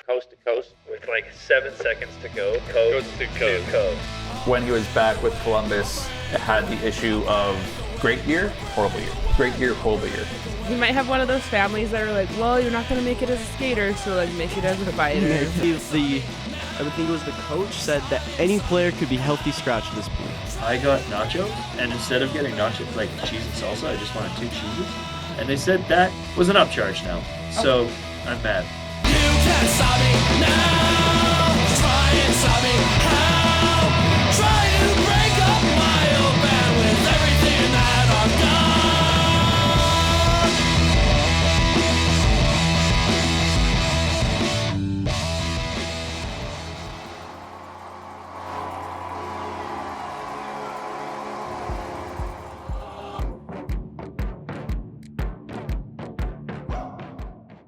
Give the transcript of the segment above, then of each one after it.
Coast to coast with like 7 seconds to go. Coast to coast. When he was back with Columbus, it had the issue of great year, horrible year. Great year, horrible year. He might have one of those families that are like, well, you're not going to make it as a skater, so like make it as a fighter. I would think it was the coach said that any player could be healthy scratch at this point. I got nachos, and instead of getting nachos like cheese and salsa, I just wanted 2 cheeses. And they said that was an upcharge now. So I'm mad. You can't stop me now. Try and stop me how? Try to break up my old band with everything that I've done.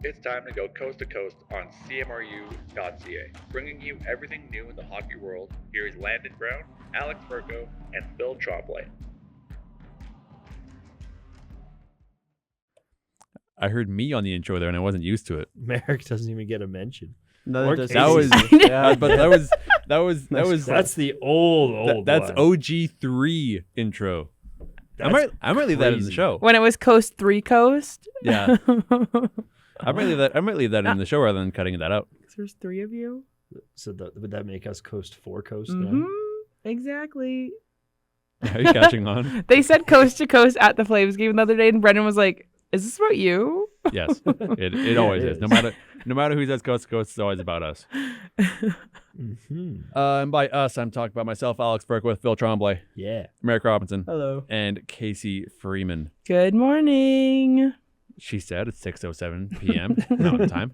It's time to go coast to coast on CMRU.ca, bringing you everything new in the hockey world. Here is Landon Brown, Alex Verco, and Phil Trombley. I heard me on the intro there, and I wasn't used to it. Marek doesn't even get a mention. No, That was That's the old. That's one. OG3 intro. That's I might leave that in the crazy. show. When it was Coast 3 Coast. Yeah. I might leave that in the show rather than cutting that out. There's 3 of you. So would that make us Coast 4 Coast Mm-hmm. now? Exactly. Are you catching on? They said Coast to Coast at the Flames game the other day, and Brendan was like, is this about you? Yes, it always It is. is. No matter who says coast to coast, it's always about us. Mm-hmm. And by us, I'm talking about myself, Alex Burke, with Phil Trombley, Yeah. Marek Robinson, Hello. and Casey Freeman. Good morning. She said it's 6:07 p.m. Mountain Time.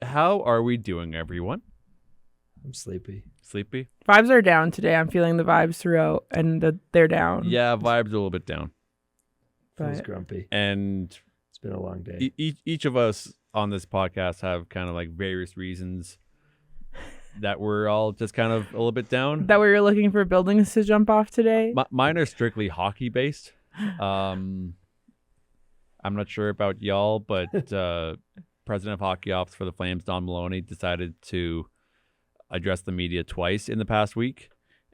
How are we doing, everyone? I'm sleepy. Sleepy? Vibes are down today. I'm feeling the vibes throughout, and they're down. Yeah, vibes a little bit down. Feels But- grumpy. And It's been a long day. each of us on this podcast have kind of like various reasons that we're all just kind of a little bit down. That we were looking for buildings to jump off today. Mine are strictly hockey based. I'm not sure about y'all, but president of hockey ops for the Flames, Don Maloney, decided to address the media twice in the past week,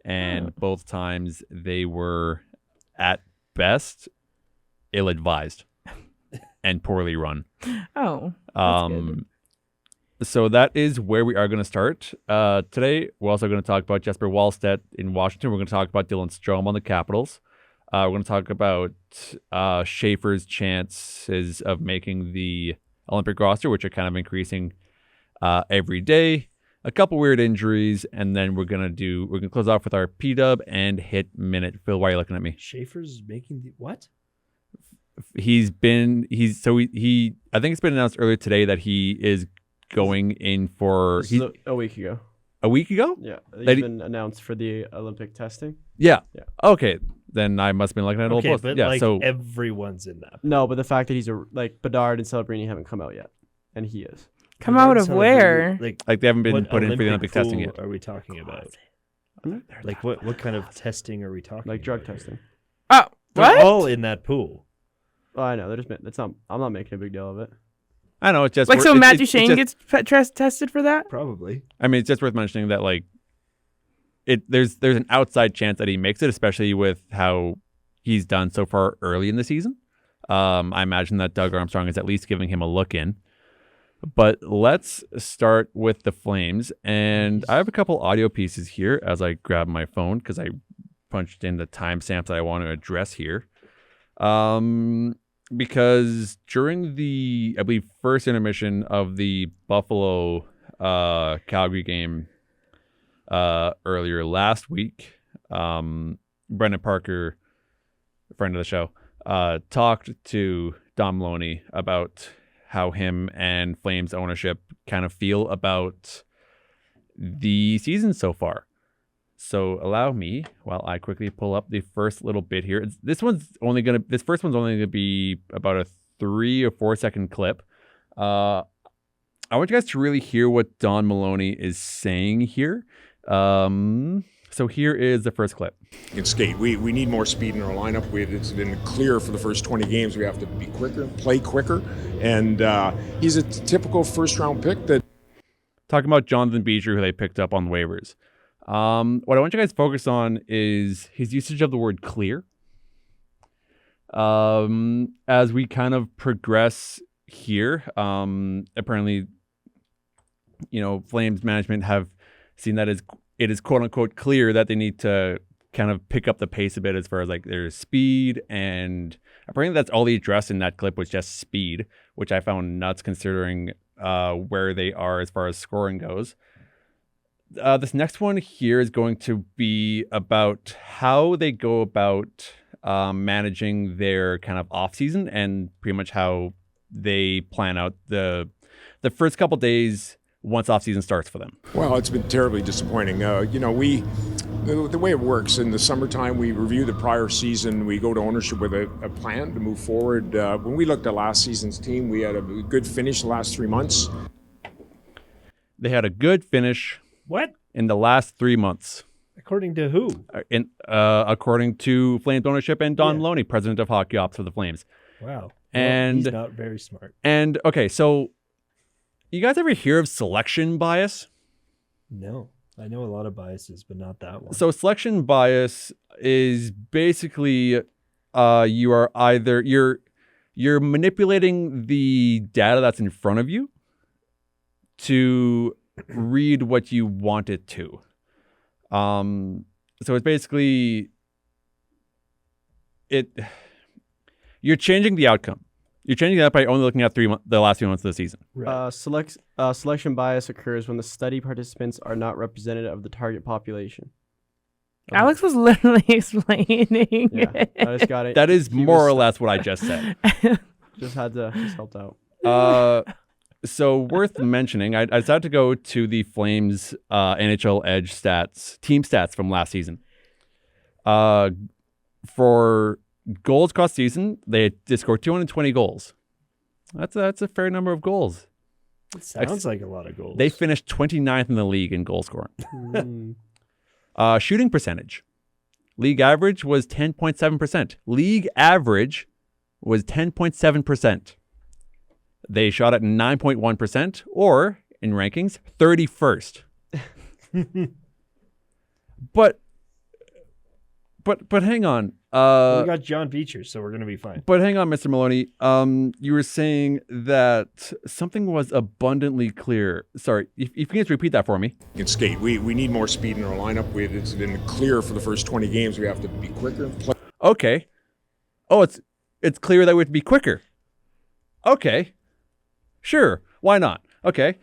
and both times they were at best ill-advised and poorly run. Oh, that's good. So that is where we are going to start. Today, we're also going to talk about Jesper Wallstedt in Washington. We're going to talk about Dylan Strome on the Capitals. We're going to talk about Schaefer's chances of making the Olympic roster, which are kind of increasing every day. A couple weird injuries, and then we're gonna close off with our P-dub and hit minute. Phil, why are you looking at me? Schaefer's making the what? I think it's been announced earlier today that he is going in for This is a week ago. a week ago. Yeah, That he's he- been announced for the Olympic testing. Yeah. Yeah. Okay, then I must have been looking at an old Okay, post. but Yeah. like So everyone's in that. No, but the fact that he's Bedard and Celebrini haven't come out yet, and he is. Come out of where? like they haven't been what put in for the Olympic testing pool yet. Are we talking about? Hmm? Like what kind of testing are we talking? Like drug about here? testing. Oh, They're what? all in that pool. Oh, I know. They're just. It's not. I'm not making a big deal of it. I know it's just Like, so it's- Matt it's Duchene just- gets tested for that? Probably. I mean, it's just worth mentioning that like there's an outside chance that he makes it, especially with how he's done so far early in the season. I imagine that Doug Armstrong is at least giving him a look in. But let's start with the Flames, and I have a couple audio pieces here as I grab my phone because I punched in the timestamps that I want to address here. Because during the, I believe, first intermission of the Buffalo Calgary game earlier last week, Brendan Parker, a friend of the show, talked to Don Maloney about how him and Flames ownership kind of feel about the season so far. So allow me while I quickly pull up the first little bit here. This first one's only gonna be about a 3 or 4 second clip. I want you guys to really hear what Don Maloney is saying here. So here is the first clip. In skate, we need more speed in our lineup. It's been clear for the first 20 games we have to be quicker, play quicker, and he's a typical first-round pick that. Talking about Jonathan Beecher, who they picked up on waivers. What I want you guys to focus on is his usage of the word clear. As we kind of progress here, apparently, Flames management have seen that it is quote unquote clear that they need to kind of pick up the pace a bit as far as like their speed, and apparently that's all they addressed in that clip was just speed, which I found nuts considering where they are as far as scoring goes. This next one here is going to be about how they go about managing their kind of off season and pretty much how they plan out the first couple days once off season starts for them. Well, it's been terribly disappointing. The way it works in the summertime, we review the prior season. We go to ownership with a plan to move forward. When we looked at last season's team, we had a good finish the last 3 months. They had a good finish. What? In the last 3 months. According to who? According to Flames ownership and Don Maloney, president of Hockey Ops for the Flames. Wow. And he's not very smart. And okay, so you guys ever hear of selection bias? No. I know a lot of biases, but not that one. So selection bias is basically you're manipulating the data that's in front of you to read what you want it to. So it's basically you're changing the outcome. You're changing that by only looking at the last 3 months of the season. Right. Selection bias occurs when the study participants are not representative of the target population. Alex was literally explaining. Yeah, I just got it. That is more or less what I just said. just helped out. So worth mentioning, I decided to go to the Flames NHL Edge team stats from last season. For goals across season, they scored 220 goals. That's a fair number of goals. It sounds like a lot of goals. They finished 29th in the league in goal scoring. Shooting percentage. League average was 10.7%. League average was 10.7%. They shot at 9.1%, or in rankings, 31st. But hang on. We got John Beecher, so we're going to be fine. But hang on, Mr. Maloney. You were saying that something was abundantly clear. Sorry, if you can just repeat that for me. In skate, we need more speed in our lineup. It's been clear for the first 20 games we have to be quicker. Okay. Oh, it's clear that we have to be quicker. Okay. Sure. Why not? Okay.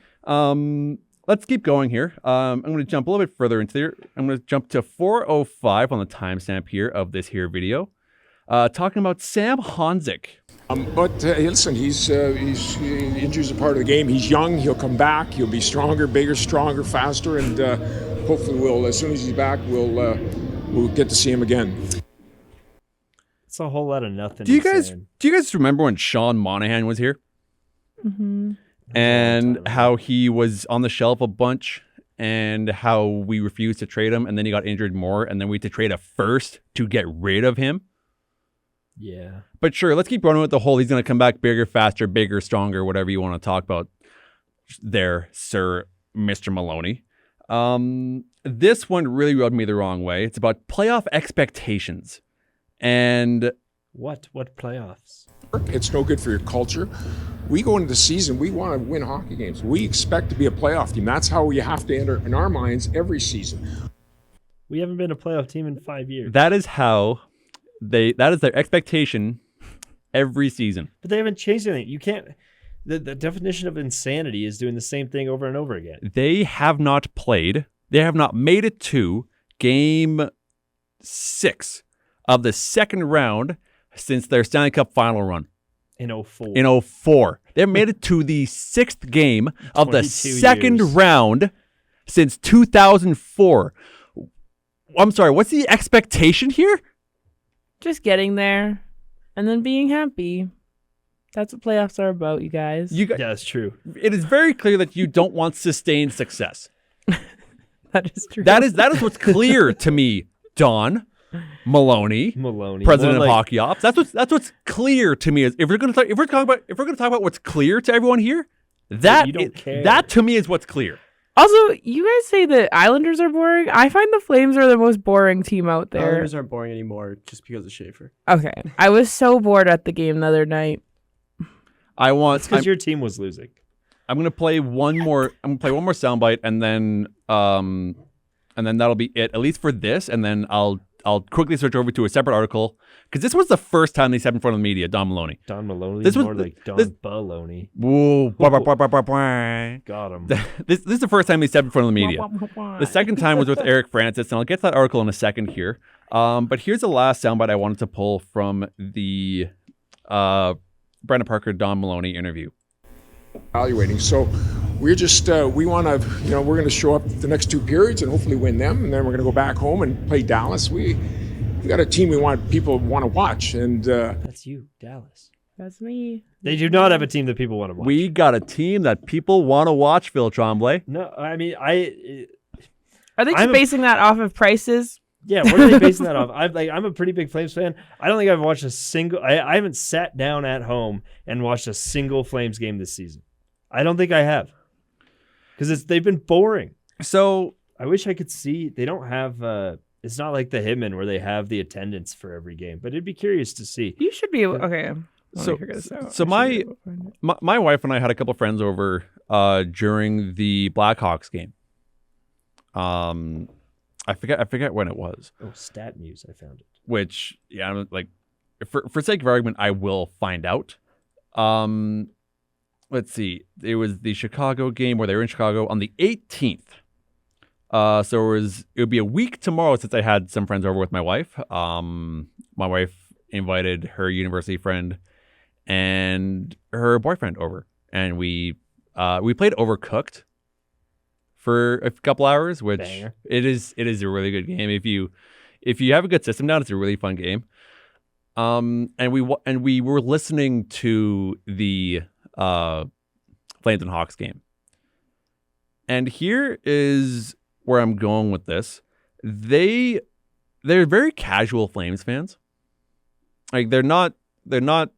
Let's keep going here. I'm going to jump a little bit further into there. I'm going to jump to 4:05 on the timestamp here of this here video, talking about Sam Honzik. But listen, he's injuries are part of the game. He's young. He'll come back. He'll be stronger, bigger, stronger, faster, and hopefully we'll, as soon as he's back, we'll get to see him again. It's a whole lot of nothing. Do you guys remember when Sean Monahan was here? Mm-hmm. And how he was on the shelf a bunch, and how we refused to trade him, and then he got injured more, and then we had to trade a first to get rid of him. Yeah. But sure, let's keep running with the whole he's going to come back bigger, faster, bigger, stronger, whatever you want to talk about there, Sir Mr. Maloney. This one really rubbed me the wrong way. It's about playoff expectations. And what playoffs? It's no good for your culture. We go into the season, we want to win hockey games. We expect to be a playoff team. That's how you have to enter in our minds every season. We haven't been a playoff team in 5 years. That is how that is their expectation every season. But they haven't changed anything. You can't, the definition of insanity is doing the same thing over and over again. They have not made it to game 6 of the second round since their Stanley Cup final run. In 04. In 04. They made it to the 6th game of the second years. round since 2004. I'm sorry, what's the expectation here? Just getting there and then being happy. That's what playoffs are about, you guys. Yeah, that's true. It is very clear that you don't want sustained success. That is true. That is what's clear to me, Don. Maloney, president of Hockey Ops. That's what's clear to me. Is if we're gonna talk about what's clear to everyone here, that to me is what's clear. Also, you guys say the Islanders are boring. I find the Flames are the most boring team out there. Islanders aren't boring anymore just because of Schaefer. Okay, I was so bored at the game the other night. Because your team was losing. I'm gonna play one more. I'm gonna play one more soundbite, and then that'll be it, at least for this. And then I'll quickly switch over to a separate article because this was the first time they said in front of the media, Don Maloney. Don Maloney. This was more like Don Baloney. Whoa! Got him. This is the first time they said in front of the media. The second time was with Eric Francis, and I'll get to that article in a second here. But here's the last soundbite I wanted to pull from the Brandon Parker Don Maloney interview. Evaluating. So we're just we want to, we're going to show up the next 2 periods and hopefully win them, and then we're going to go back home and play Dallas. We got a team we want people want to watch, and that's you, Dallas. That's me. They do not have a team that people want to watch. We got a team that people want to watch, Phil Tremblay. No, I mean Are they just basing that off of prices? Yeah, what are they basing that off? I'm a pretty big Flames fan. I don't think I've watched a single. I haven't sat down at home and watched a single Flames game this season. I don't think I have, because they've been boring. So I wish I could see. They don't have. It's not like the Hitman where they have the attendance for every game. But it'd be curious to see. You should be able. Okay. So my wife and I had a couple friends over during the Blackhawks game. I forget when it was. Oh, Stat Muse, I found it. Which, yeah, I'm like, for sake of argument, I will find out. Let's see. It was the Chicago game where they were in Chicago on the 18th. So it would be a week tomorrow since I had some friends over with my wife. My wife invited her university friend and her boyfriend over, and we played Overcooked for a couple hours, which Banger. it is a really good game. If you have a good system down, it's a really fun game. And we were listening to the Flames and Hawks game. And here is where I'm going with this. They're very casual Flames fans. Like they're not to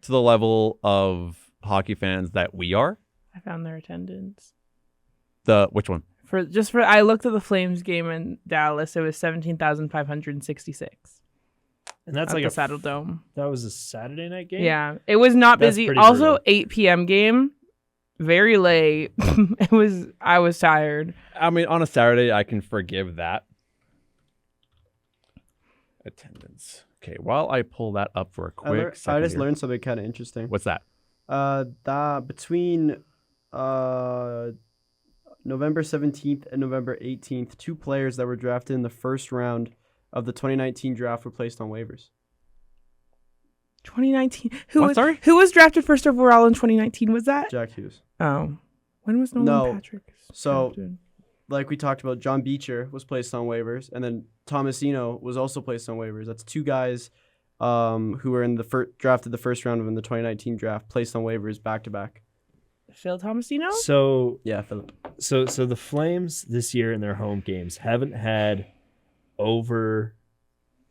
the level of hockey fans that we are. I found their attendance. Which one? I looked at the Flames game in Dallas. It was 17,566. And that's at like the a Saddle Dome. That was a Saturday night game? Yeah. It was not That's busy. pretty Also, brutal. 8 p.m. game. Very late. I was tired. I mean, on a Saturday, I can forgive that. Attendance. Okay, while I pull that up for a quick second. I just here. learned something kind of interesting. What's that? That between November 17th and November 18th, 2 players that were drafted in the first round of the 2019 draft were placed on waivers. 2019. Who was drafted first overall in 2019? Was that? Jack Hughes. Oh. When was Nolan Patrick? So, drafted? like we talked about, John Beecher was placed on waivers, and then Tomasino was also placed on waivers. That's 2 guys who were in the drafted the first round of in the 2019 draft, placed on waivers back to back. Phil Tomasino? So yeah, Philip. So the Flames this year in their home games haven't had over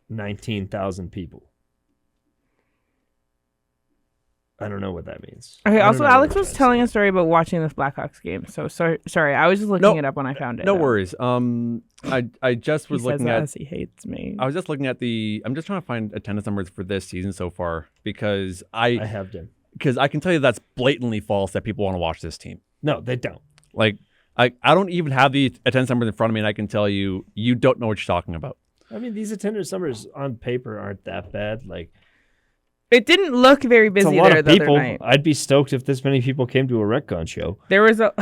19,000 people. I don't know what that means. Okay, also Alex was telling a story about watching this Blackhawks game. So sorry, I was just looking it up when I found it. No worries. I just was looking at. He hates me. I was just looking at I'm just trying to find attendance numbers for this season so far because I have them. Because I can tell you that's blatantly false that people want to watch this team. No, they don't. Like I don't even have the attendance numbers in front of me, and I can tell you don't know what you're talking about. I mean, these attendance numbers on paper aren't that bad. Like. It didn't look very busy it's a lot there of the people. other night. I'd be stoked if this many people came to a RecCon show. There was a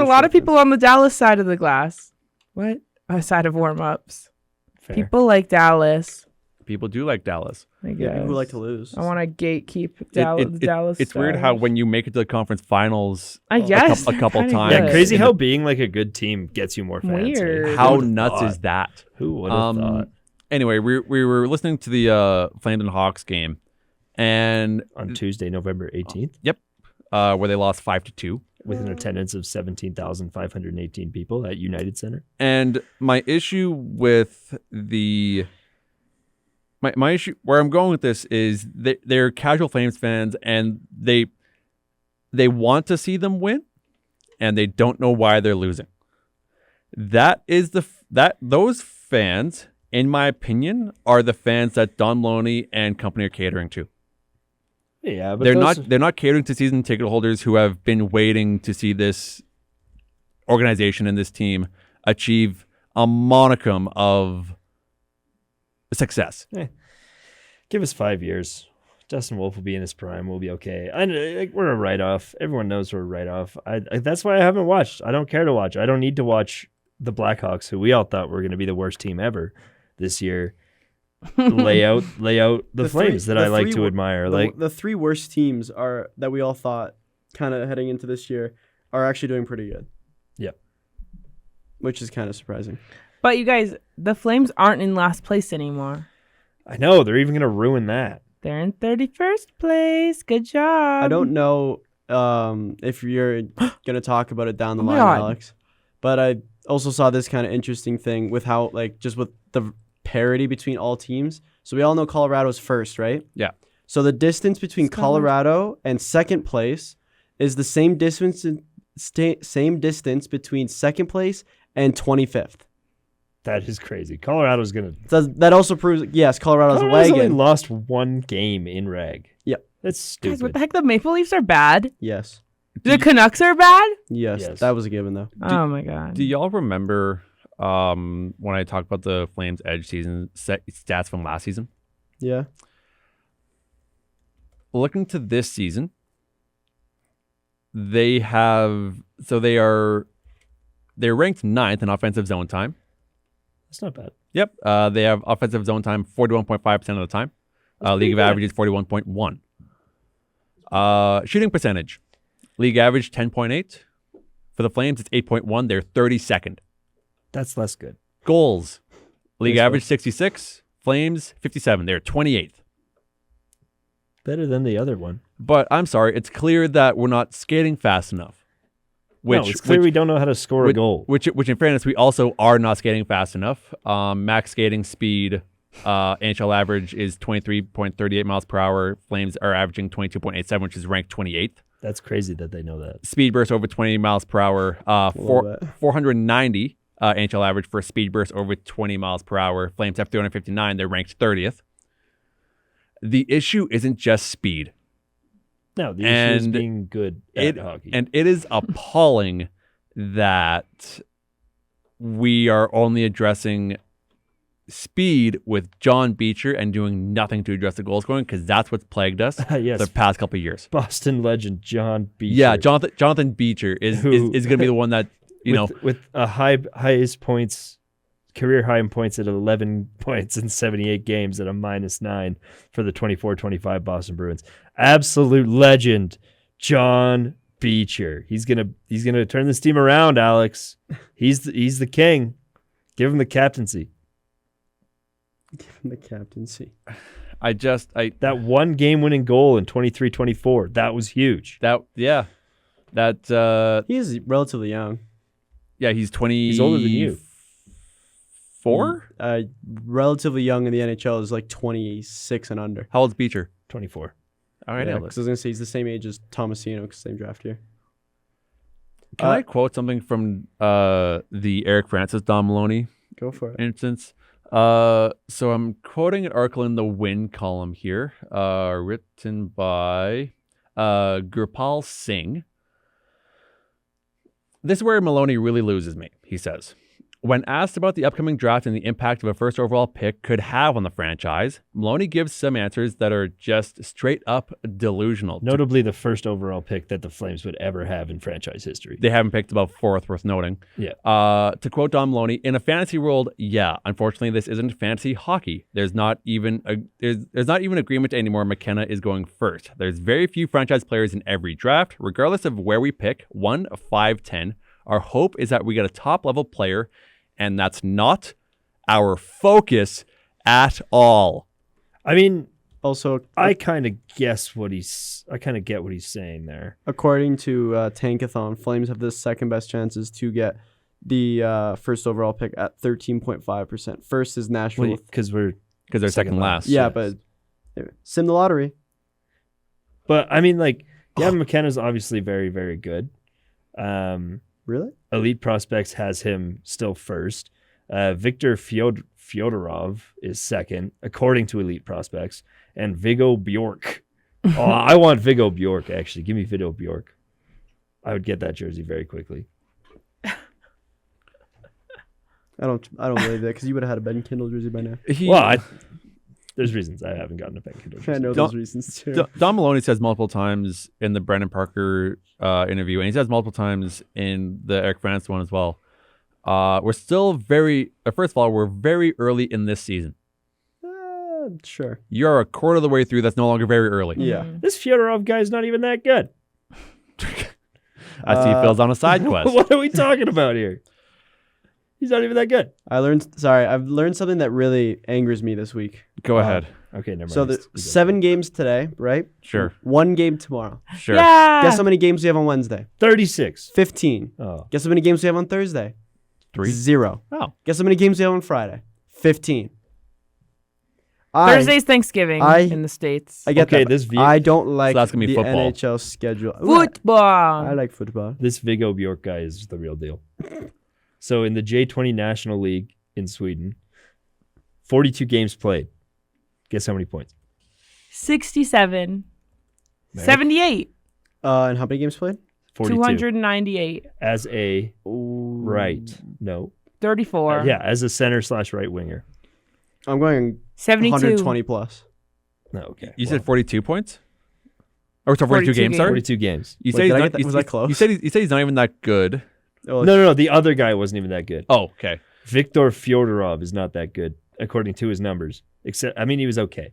lot of people on the Dallas side of the glass. What? Side of warm-ups. Fair. People like Dallas. People do like Dallas. I guess. Yeah, people who like to lose. I want to gatekeep Dallas. It's weird how when you make it to the conference finals, I guess a couple times. Yeah, crazy how being like a good team gets you more fans. Weird. Like, how nuts is that? Who would have thought? Anyway, we were listening to the Flames and Hawks game, and on Tuesday, November 18th. Yep, where they lost 5-2. with an attendance of 17,518 people at United Center. And my issue with my issue where I'm going with this is they're casual Flames fans, and they want to see them win, and they don't know why they're losing. That is those fans, in my opinion, are the fans that Don Maloney and company are catering to. Yeah, but they're not catering to season ticket holders who have been waiting to see this organization and this team achieve a monicum of success. Give us 5 years. Dustin Wolf will be in his prime. We'll be okay. We're a write-off. Everyone knows we're a write-off. That's why I haven't watched. I don't care to watch. I don't need to watch the Blackhawks, who we all thought were going to be the worst team ever this year, lay out the Flames that I like to admire. The three worst teams that we all thought kind of heading into this year are actually doing pretty good. Yep. Which is kind of surprising. But you guys, the Flames aren't in last place anymore. I know. They're even going to ruin that. They're in 31st place. Good job. I don't know if you're going to talk about it down the line, God. Alex, but I also saw this kind of interesting thing with how, just with the parity between all teams. So we all know Colorado's first, right? Yeah. So the distance between Colorado and second place is the same distance between second place and 25th. That is crazy. Colorado's going to... So that also proves, yes, Colorado's a only wagon. lost one game in reg. Yep. That's stupid. Guys, what the heck? The Maple Leafs are bad? Yes. The Canucks are bad? Yes, that was a given, though. Oh, my God. Do y'all remember when I talked about the Flames Edge season stats from last season? Yeah. Looking to this season, they're ranked 9th in offensive zone time. That's not bad. Yep. They have offensive zone time 41.5% of the time. League of average is 41.1. Shooting percentage. League average 10.8. For the Flames, it's 8.1. They're 32nd. That's less good. Goals. League average 66. Flames 57. They're 28th. Better than the other one. But I'm sorry, it's clear that we're not skating fast enough. It's clear we don't know how to score a goal. Which in fairness, we also are not skating fast enough. Max skating speed, NHL average is 23.38 miles per hour. Flames are averaging 22.87, which is ranked 28th. That's crazy that they know that. Speed burst over 20 miles per hour. 490 NHL average for a speed burst over 20 miles per hour. Flames have 359. They're ranked 30th. The issue isn't just speed. No, the issue is being good at hockey. And it is appalling that we are only addressing speed with John Beecher and doing nothing to address the goal scoring, because that's what's plagued us the past couple of years. Boston legend John Beecher. Yeah, Jonathan Beecher is going to be the one that, with a highest points, career high in points at 11 points in 78 games at a -9 for the 24-25 Boston Bruins. Absolute legend, John Beecher. He's gonna turn this team around, Alex. He's the king. Give him the captaincy. Give him the captaincy. That one game-winning goal in 23-24. That was huge. He is relatively young. Yeah, he's 20. He's older than you. 4? Relatively young in the NHL is like 26 and under. How old's Beecher? 24. All right, yeah, Alex. I was going to say he's the same age as Tomasino, because same draft year. Can I quote something from the Eric Francis Don Maloney Go for it. instance? So I'm quoting an article in the Win column here, written by Gurpal Singh. This is where Maloney really loses me, he says. When asked about the upcoming draft and the impact of a first overall pick could have on the franchise, Maloney gives some answers that are just straight up delusional. Notably the first overall pick that the Flames would ever have in franchise history. They haven't picked about 4th, worth noting. Yeah. To quote Don Maloney, in a fantasy world, yeah, unfortunately this isn't fantasy hockey. There's not even agreement anymore McKenna is going first. There's very few franchise players in every draft, regardless of where we pick, 1, 5, 10. Our hope is that we get a top-level player, and that's not our focus at all. I mean, also, I kind of get what he's saying there. according to Tankathon, Flames have the second best chances to get the first overall pick at 13.5%. First is Nashville. Because they're second last. Yeah, but sim the lottery. But I mean, like, Gavin McKenna's obviously very, very good. Really? Elite Prospects has him still first. Victor Fyodorov is second, according to Elite Prospects. And Viggo Bjork. I want Viggo Bjork, actually. Give me Viggo Bjork. I would get that jersey very quickly. I don't believe that because you would have had a Ben Kindle jersey by now. There's reasons I haven't gotten a Ben Kindle jersey. I know those reasons too. Don Maloney says multiple times in the Brendan Parker interview, and he says multiple times in the Eric France one as well. We're still first of all, we're very early in this season. Sure. You're a quarter of the way through. That's no longer very early. Yeah. This Fyodorov guy's not even that good. I see Phil's on a side quest. What are we talking about here? He's not even that good. I've learned something that really angers me this week. Go ahead. Okay, never mind. So there's 7 games today, right? Sure. 1 game tomorrow. Sure. Yeah. Guess how many games we have on Wednesday? 36. 15. Oh. Guess how many games we have on Thursday? 3. 0. Oh. Guess how many games we have on Friday? 15. Thursday's Thanksgiving in the States. I get Okay, that. this but I don't like that's gonna be the football. NHL schedule. Football. I like football. This Viggo Bjork guy is the real deal. So in the J20 National League in Sweden, 42 games played. Guess how many points? 67. Marek? 78. And how many games played? 42. 298. As a No. 34. Yeah, as a center/right winger. I'm going 72. 120 plus. No, okay. You said 42 points? Or so 42 games, sorry? 42 games. You Wait, say did he's I not, get that- was I close? You said he's not even that good. Oh, No. The other guy wasn't even that good. Oh, okay. Viktor Fyodorov is not that good, according to his numbers. He was okay.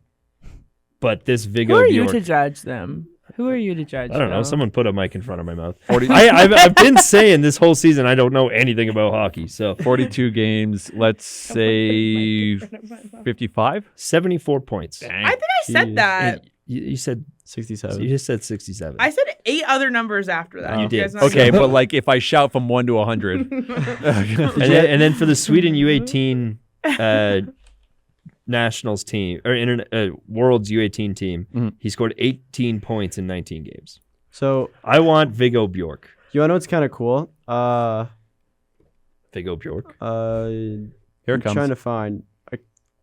But this Viggo Who are Bjork, you to judge them? Who are you to judge I don't know. them? Someone put a mic in front of my mouth. I've been saying this whole season I don't know anything about hockey. So 42 games, let's say 55? 74 points. I think I said that. You said 67. you just said 67. I said 8 other numbers after that. You You did. guys not Okay, know? but like if I shout from 1 to 100. and then for the Sweden U18 nationals team or world's U18 team, he scored 18 points in 19 games. So I want Viggo Bjork. you want to know what's kind of cool? Viggo Bjork. Here I'm it comes. trying to find.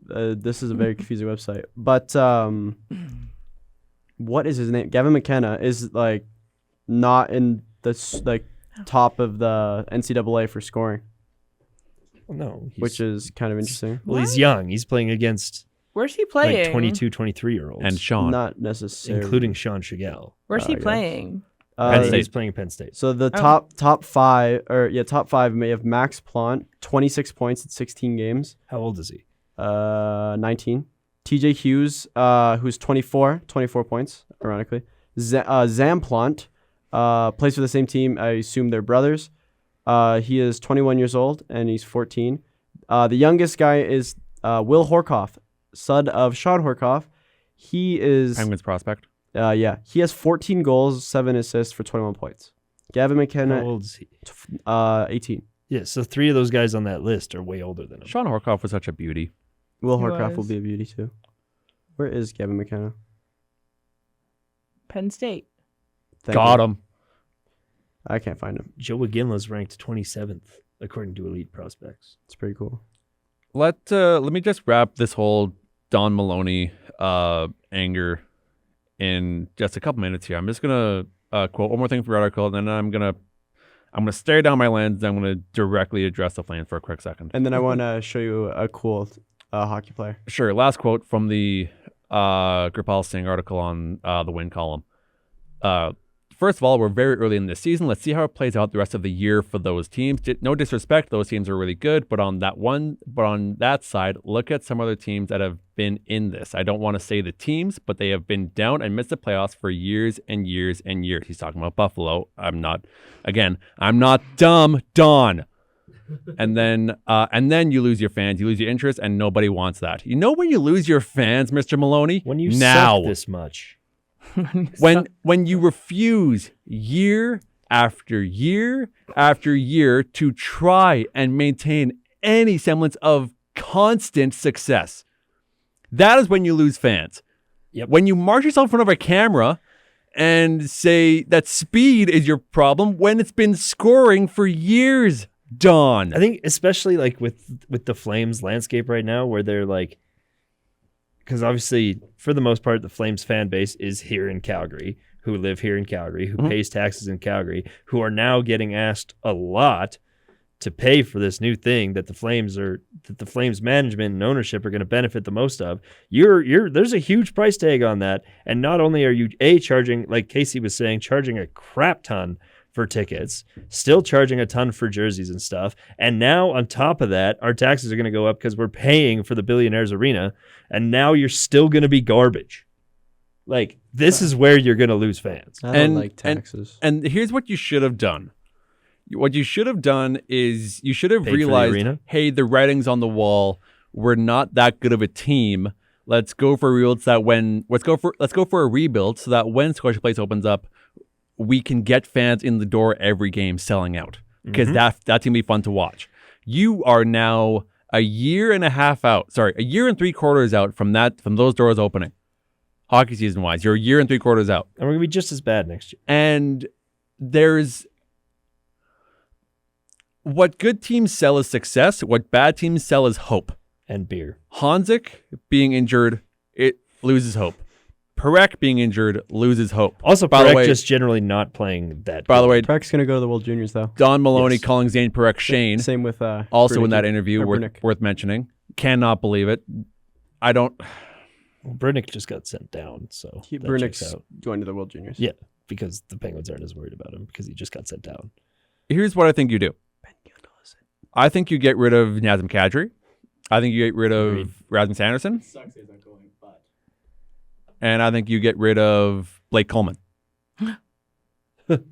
This is a very confusing website, but what is his name? Gavin McKenna is like not in the top of the NCAA for scoring, No, which is kind of interesting. well, he's young. He's playing against Where's he playing? like 22, 23-year-olds. And Sean. Not necessarily, including Sean Chagall. Where's he I guess. playing? Penn State. He's playing at Penn State. So the top five may have Max Plant, 26 points in 16 games. How old is he? 19. TJ Hughes, who's 24 points, ironically. Zam Plant plays for the same team. I assume they're brothers. He is 21 years old, and he's 14. The youngest guy is Will Horkoff, son of Sean Horkoff. He is... Penguins prospect. he has 14 goals, 7 assists for 21 points. Gavin How McKenna, old is he? 18. Yeah, so 3 of those guys on that list are way older than him. Sean Horkoff was such a beauty. Will He Horkoff will was. be a beauty, too. Where is Gavin McKenna? Penn State. Got him. I can't find him. Joe McGinley's ranked 27th according to Elite Prospects. It's pretty cool. Let me just wrap this whole Don Maloney anger in just a couple minutes here. I'm just gonna quote one more thing from the article, and then I'm gonna stare down my lens. And I'm gonna directly address the Flames for a quick second. And then I want to show you a cool hockey player. Sure. Last quote from the Gripal Singh article on the win column. First of all, we're very early in this season. Let's see how it plays out the rest of the year for those teams. No disrespect, those teams are really good, but on that side, look at some other teams that have been in this. I don't want to say the teams, but they have been down and missed the playoffs for years and years and years. He's talking about Buffalo. I'm not dumb, Don. and then you lose your fans, you lose your interest, and nobody wants that. You know when you lose your fans, Mr. Maloney? When you now suck this much. when you refuse year after year after year to try and maintain any semblance of constant success, that is when you lose fans. Yep. When you march yourself in front of a camera and say that speed is your problem when it's been scoring for years, Don. I think especially like with the Flames landscape right now, where they're like, because obviously for the most part the Flames fan base is here in Calgary, who live here in Calgary, who pays taxes in Calgary, who are now getting asked a lot to pay for this new thing that the Flames management and ownership are going to benefit the most of. There's a huge price tag on that, and not only are you charging, like Casey was saying, charging a crap ton for tickets, still charging a ton for jerseys and stuff, and now on top of that, our taxes are going to go up because we're paying for the Billionaires Arena, and now you're still going to be garbage. Like, this is where you're going to lose fans. I don't like taxes. And here's what you should have done. What you should have done is you should have Paid for the realized, arena? hey, the writing's on the wall. We're not that good of a team. Let's go for a rebuild so that let's go for a rebuild so that when Scotia Place opens up, we can get fans in the door every game selling out, because that's gonna be fun to watch. You are now a year and 3 quarters out from those doors opening. Hockey season wise, you're a year and 3 quarters out. And we're going to be just as bad next year. And there's what good teams sell is success. What bad teams sell is hope. And beer. Hanzik being injured, it loses hope. Perek being injured loses hope. Also, by the Perek way, just generally not playing that. By the way, Perek's going to go to the World Juniors, though. Don Maloney Yes. calling Zane Perek Shane. Same with Also Brunick in that interview, or worth, Brunick. worth mentioning. Cannot believe it. I don't. Well, Brunick just got sent down, so that checks Brunick's out. going to the World Juniors. Yeah, because the Penguins aren't as worried about him because he just got sent down. Here's what I think you do. I think you get rid of Nazem Kadri. I think you get rid of Rasmus Anderson. Sucks he's not going, but And I think you get rid of Blake Coleman.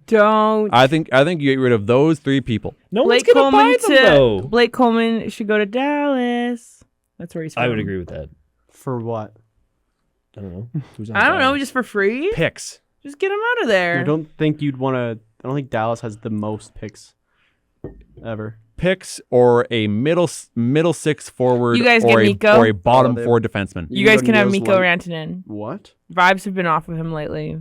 Don't. I think you get rid of those 3 people. No Blake one's gonna Coleman buy them though. Blake Coleman should go to Dallas. That's where he's from. I would agree with that. for what? I don't know. Who's on I don't know, Dallas? just for free. Picks. Just get him out of there. I don't think you'd want to. I don't think Dallas has the most picks ever. Picks or a middle 6 forward You guys or, get a, Mikko? or a bottom Oh, 4 defenseman. You guys go can have Niels Mikko Lund- Rantanen. What? Vibes have been off of him lately.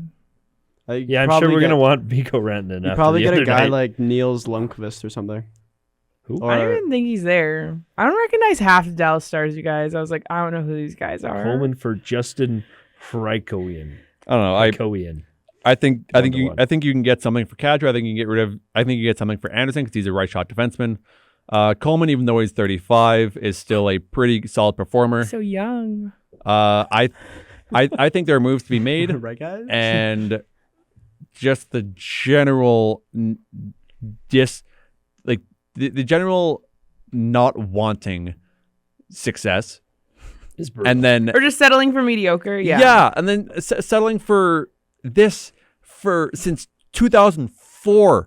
Yeah, I'm sure we're gonna want Mikko Rantanen. You after probably the get a other guy night. like Niels Lundqvist or something. Who? Or I don't even think he's there. I don't recognize half the Dallas Stars, you guys. I was like, I don't know who these guys are. Coleman for Justin Freikoian. I don't know. I think you can get something for Kadri. I think you get something for Anderson because he's a right shot defenseman. Coleman, even though he's 35, is still a pretty solid performer. So young. I think there are moves to be made, right, guys? and just the general the general not wanting success, Is brutal. and then Or just settling for mediocre. Yeah. and then settling for this since 2004.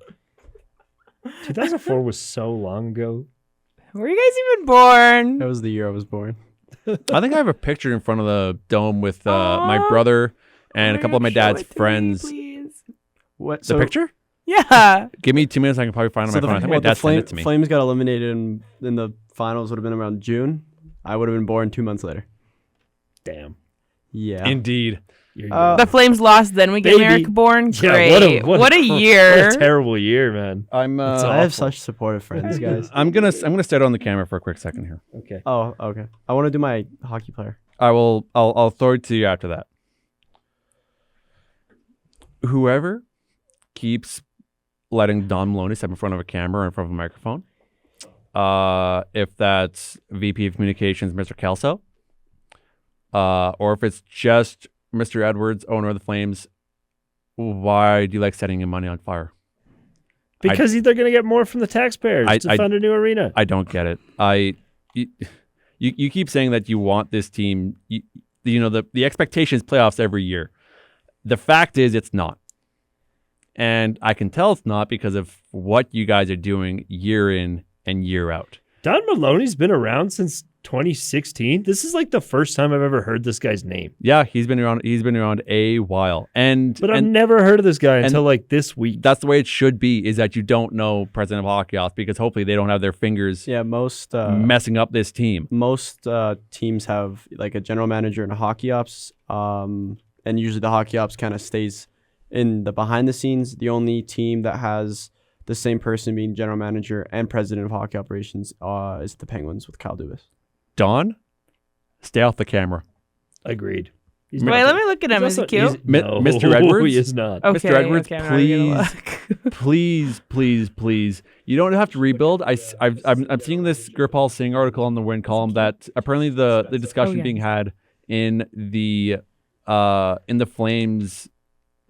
2004 was so long ago. Were you guys even born? That was the year I was born. I think I have a picture in front of the dome with my Aw. brother and a couple of my Show dad's it to me, friends. please. What? The picture? Yeah. Give me 2 minutes. I can probably find it on my phone. I think my dad sent it to me. Flames got eliminated in the finals. Would have been around June. I would have been born 2 months later. Damn. Yeah. Indeed. You're The Flames lost, then we get Baby. Marek born. Yeah, Great. What a year. What a terrible year, man. I'm. It's I have awful. such supportive friends, guys. I'm gonna start on the camera for a quick second here. Okay. Oh, okay. I want to do my hockey player. I'll throw it to you after that. Whoever keeps letting Don Maloney step in front of a camera or in front of a microphone, if that's VP of Communications, Mr. Kelso, or if it's just Mr. Edwards, owner of the Flames, why do you like setting your money on fire? Because they're going to get more from the taxpayers to fund a new arena. I don't get it. You keep saying that you want this team. The expectation is playoffs every year. The fact is it's not. And I can tell it's not because of what you guys are doing year in and year out. Don Maloney's been around since 2016. This is like the first time I've ever heard this guy's name. Yeah, he's been around a while. But I've never heard of this guy until like this week. That's the way it should be, is that you don't know President of Hockey Ops, because hopefully they don't have their fingers most messing up this team. Most teams have like a general manager and a hockey ops, and usually the hockey ops kind of stays in the behind the scenes. The only team that has the same person being general manager and president of hockey operations is the Penguins with Kyle Dubas. Don, stay off the camera. Agreed. Wait, let me look at him. Is he cute? No, Mr. Edwards? He is not. Okay, Mr. Edwards, okay, I'm already gonna please, please. You don't have to rebuild. I'm seeing this Gurpal Singh article on the Win column that apparently the discussion being had in the Flames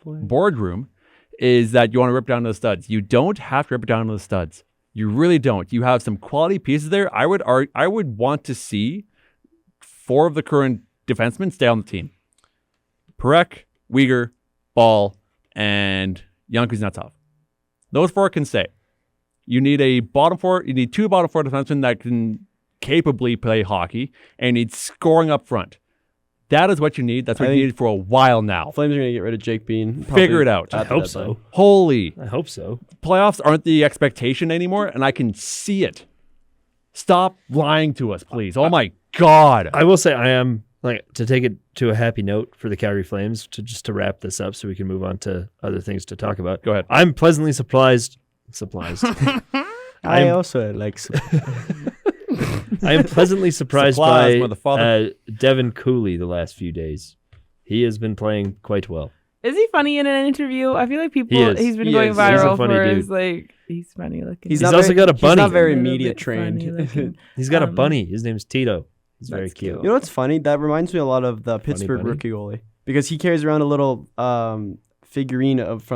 boardroom is that you want to rip down to the studs. You don't have to rip it down to the studs. You really don't. You have some quality pieces there. I would want to see 4 of the current defensemen stay on the team. Perek, Uyghur, Ball, and Jan Kuznetsov. Those 4 can stay. You need a bottom 4. You need 2 bottom 4 defensemen that can capably play hockey, and you need scoring up front. That is what you need. That's what you needed for a while now. Flames are going to get rid of Jake Bean. Figure it out. I hope so. Holy. I hope so. Playoffs aren't the expectation anymore, and I can see it. Stop lying to us, please. Oh my God. I will say I am, like, to take it to a happy note for the Calgary Flames, to wrap this up so we can move on to other things to talk about. Go ahead. I'm pleasantly surprised. I also like. I am pleasantly surprised by Devin Cooley the last few days. He has been playing quite well. Is he funny in an interview? I feel like he's been going He's a viral funny for dude. his, like, he's funny looking. He's also got a bunny. He's not very A little media bit trained. funny looking. He's got a bunny. His name's Tito. He's very That's cute. cute. You know what's funny? That reminds me a lot of the Pittsburgh bunny. rookie goalie, because he carries around a little figurine of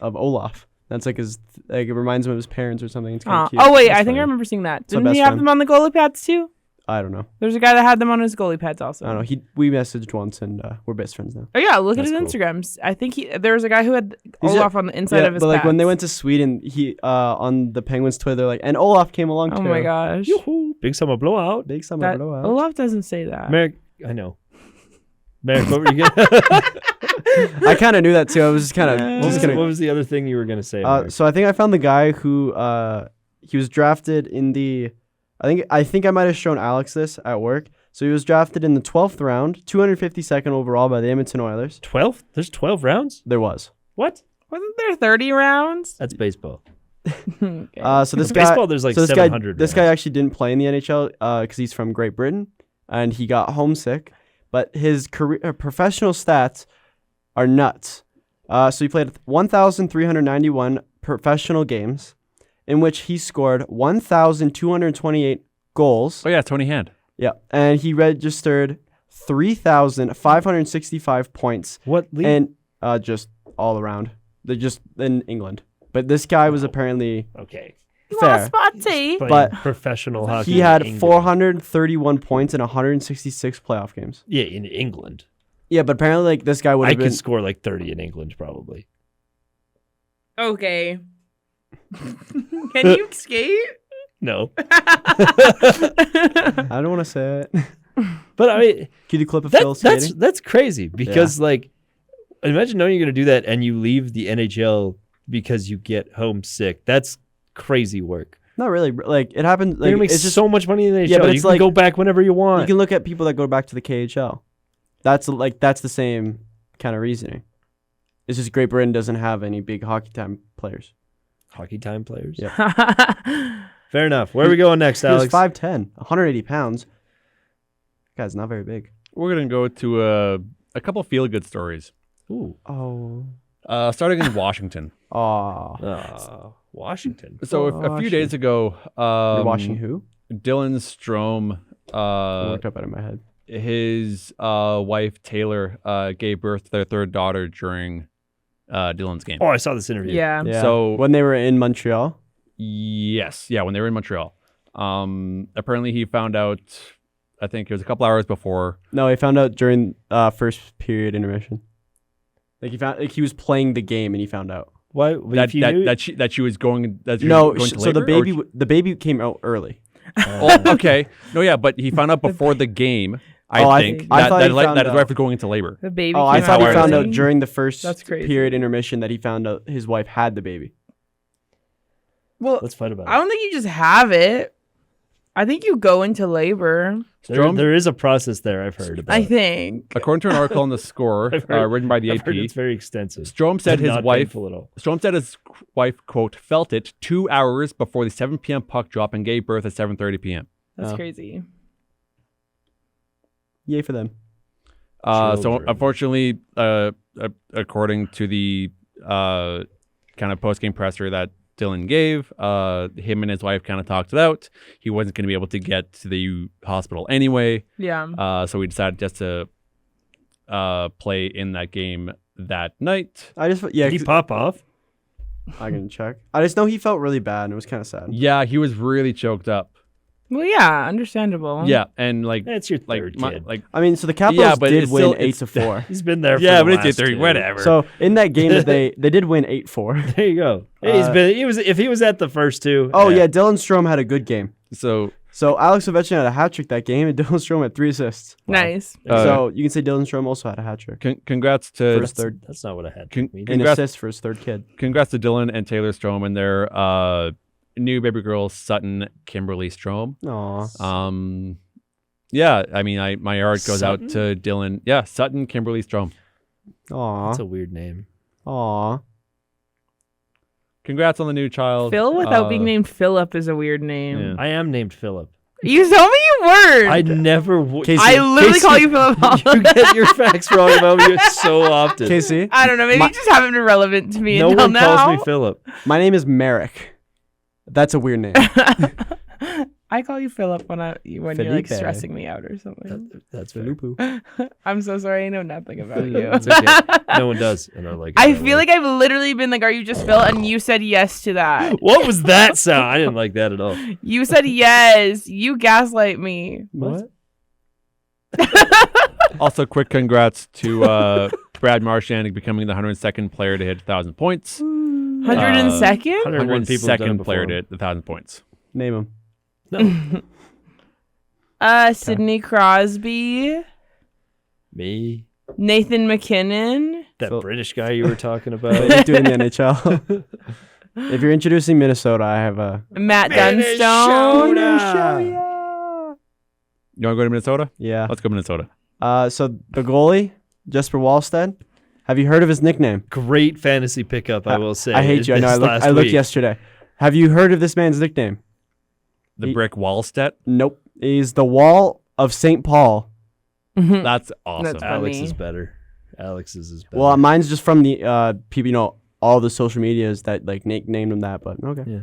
Olaf. That's like it reminds him of his parents or something. It's kind of cute. Oh wait, That's I think funny. I remember seeing that. It's my Didn't he best have friend. them on the goalie pads too? I don't know. There's a guy that had them on his goalie pads also. I don't know. We messaged once and we're best friends now. Oh yeah, look That's at his cool. Instagrams. I think there was a guy who had He's Olaf on the inside of his but like when they pads. went to Sweden, he on the Penguins Twitter, they're like, and Olaf came along Oh too. my gosh. Yoo-hoo. Big summer blowout. Big summer That, blowout. Olaf doesn't say that. Marek, I know. Marek, what were you gonna? I kind of knew that too. I was just kind What of was the other thing you were gonna say? Marek? So I think I found the guy who he was drafted in the. I think I might have shown Alex this at work. So he was drafted in the 12th round, 252nd overall by the Edmonton Oilers. 12? There's 12 rounds? There was. What? Wasn't there 30 rounds? That's baseball. Okay. So this guy, Baseball, there's like this 700 guy, this guy rounds. actually didn't play in the NHL because he's from Great Britain and he got homesick. But his professional stats are nuts. So he played 1,391 professional games, in which he scored 1,228 goals. Oh, yeah, Tony Hand. Yeah, and he registered 3,565 points. What league? And just all around. They're just in England. But this guy was apparently Okay. fair. Spotty. Playing But professional hockey. He in had England. 431 points in 166 playoff games. Yeah, in England. Yeah, but apparently like this guy would I have could been. score like 30 in England probably. Okay. Can you skate? No. I don't want to say it. But I mean, Can you clip of Phil skating? that's crazy because like imagine knowing you're going to do that and you leave the NHL because you get homesick. That's crazy work. Not really. Like it happened. You're Like going to make it's just so much money in the NHL. Yeah, but you it's can like- go back whenever you want. you can look at people that go back to the KHL. That's the same kind of reasoning. It's just Great Britain doesn't have any big hockey time players. Hockey time players. Yeah. Fair enough. Where are we going next, He was Alex? 5'10", 180 pounds. Guy's not very big. We're going to go to a couple feel-good stories. Ooh. Oh. Starting in Washington. Washington. So a few days ago, You're watching who? Dylan Strome, I worked up out of my head. his wife Taylor gave birth to their third daughter during Dylan's game. Oh, I saw this interview. Yeah. Yeah. So- when they were in Montreal. Yes, yeah, when they were in Montreal. Apparently he found out, I think it was a couple hours before. No, he found out during first period intermission. Like he was playing the game and he found out. Why? that if you knew, that she was going that she No, was going to so the labor, or the baby came out early. oh, okay. No, yeah, but he found out before the game. I think I thought he found that his out. wife was going into labor. The baby. Oh, I came thought he out found early. out during the first That's crazy. period intermission that he found out his wife had the baby. Well, let's fight about I don't think you just have it. I think you go into labor. There is a process there. I've heard about. I think. According to an article on the Score written by the I've heard AP, it's very extensive. Strom said his Not wife. painful at all. Strom said his wife, quote, felt it 2 hours before the 7 p.m. puck drop and gave birth at 7:30 p.m. That's Oh. crazy. Yay for them. So Children. unfortunately, according to the kind of post-game presser that Dylan gave, him and his wife kind of talked it out. He wasn't going to be able to get to the hospital anyway. Yeah. So we decided just to play in that game that night. Did he pop off? I can check. I just know he felt really bad and it was kind of sad. Yeah, he was really choked up. Well, yeah, understandable. Yeah, and like That's your third my- kid. like I mean, so the Capitals but did it's win still- 8-4. He's been there. For yeah, the but it's last 8-3, two. whatever. So in that game that they did win 8-4. There you go. Hey, if he was at the first two. Oh yeah, Dylan Strome had a good game. so So Alex Ovechkin had a hat trick that game, and Dylan Strome had 3 assists. Nice. So you can say Dylan Strome also had a hat trick congrats for to his third, That's not what I had. Con- mean. an congrats- assist for his third kid. congrats to Dylan and Taylor Strome and their new baby girl Sutton Kimberly Strome. Aw. Yeah, I mean, my heart goes out to Dylan. Yeah, Sutton Kimberly Strome. Aw. That's a weird name. Aw. Congrats on the new child. Phil without being named Philip is a weird name. Yeah. I am named Philip. You told me you weren't. I never would. Casey- I literally call you Philip. You get your facts wrong about me so often. Casey, I don't know. Maybe you just haven't been relevant to me No until one now. calls me Philip. my name is Marek. That's a weird name. I call you Philip when you're like Felipe. stressing me out or something. That's fair. Lupu. I'm so sorry. I know nothing about you. It's okay. No one does. And I'm like, I feel like I've literally been like, "Are you just Phil?" And you said yes to that. What was that sound? I didn't like that at all. You said yes. You gaslight me. What? Also, quick congrats to Brad Marchand becoming the 102nd player to hit 1,000 points. 102nd? 101 people have done it 102nd player before. to hit 1,000 points. Name him. No. Sidney Crosby, Me. Nathan McKinnon. That Phil- British guy you were talking What about. he's doing in the NHL. If you're introducing Minnesota, I have a. Matt Dunstone. You want to go to Minnesota? Yeah. Let's go Minnesota. So the goalie, Jesper Wallstead. Have you heard of his nickname? Great fantasy pickup, I will say. I hate you. I know. I looked yesterday. Have you heard of this man's nickname? The Brick Wallstead. Nope. He's the Wall of St. Paul. That's awesome. That's Alex funny. is better. Alex's is better. Well, mine's just from the people. All the social medias that like named him that. But okay. Yeah.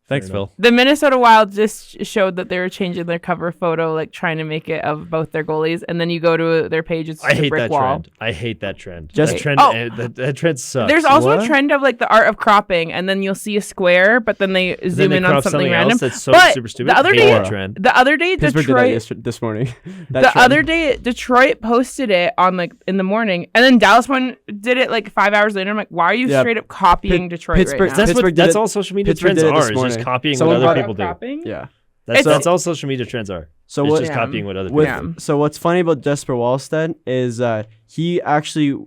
Thanks, Fair Phil. The Minnesota Wild just showed that they were changing their cover photo, like trying to make it of both their goalies. And then you go to their page, it's just I a hate brick that wall. trend. I hate that trend. Just- that trend. Oh. That trend sucks. There's also What? a trend of like the art of cropping, and then you'll see a square, but then they Then zoom they in on crop something else random. That's so But super stupid. the other Hate day- that trend. The other day, Pittsburgh Detroit. did that this morning. The other day, Detroit posted it on like in the morning, and then Dallas one did it like 5 hours later. I'm like, why are you Yeah, straight up copying Detroit Pittsburgh- right now? That's Pittsburgh what. did That's it- all social media Pittsburgh trends did it are. this Is just morning. copying Someone what other brought people do. Cropping? Yeah. That's all social media trends are. So It's what? just Yeah. copying what other With, people do. So what's funny about Jesper Wallstead is he actually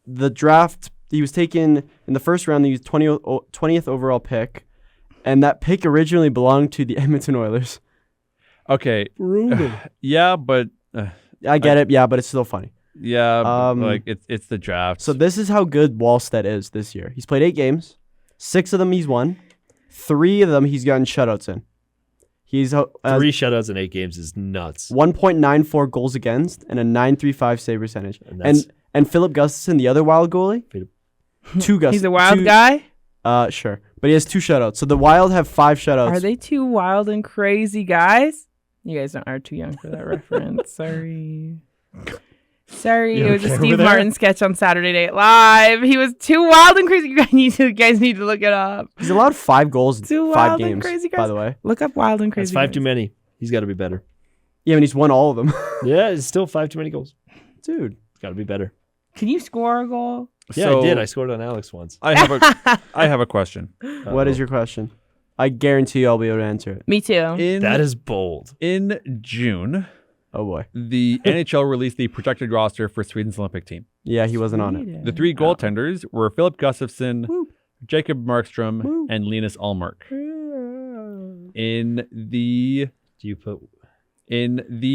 the draft he was taken in the first round. He was 20th overall pick, and that pick originally belonged to the Edmonton Oilers. Okay. Yeah, but I get it, yeah, but it's still funny. yeah, but, Um, like it's the draft. So this is how good Wallstead is this year. He's played 8 games, 6 of them he's won, 3 of them he's gotten shutouts in. He's 3 shutouts in 8 games is nuts. 1.94 goals against and a 935 save percentage. And that's- And Philip Gustafson, the other Wild goalie, Philip- 2 Gust. He's a wild two- guy. Sure, but he has 2 shutouts. So the Wild have 5 shutouts. Are they two wild and crazy guys? You guys are too young for that reference. Sorry. Sorry, You it was a okay Steve over there? Martin sketch on Saturday Night Live. He was too wild and crazy. You guys need to look it up. He's allowed 5 goals in Two 5 wild and games. crazy By guys. the way, Look up wild and That's crazy. 5 too guys. many. He's got to be better. yeah, and he's won all of them, Yeah, it's still 5 too many goals. dude. It's got to be better. Can you score a goal? Yeah, So I did. I scored on Alex once. I have a question. What is your question? I guarantee I'll be able to answer it. Me too. That is bold. In June, Oh boy. the NHL released the projected roster for Sweden's Olympic team. Yeah, he wasn't on it. The three goaltenders were Philip Gustafsson, Jacob Markstrom, and Linus Ullmark. In the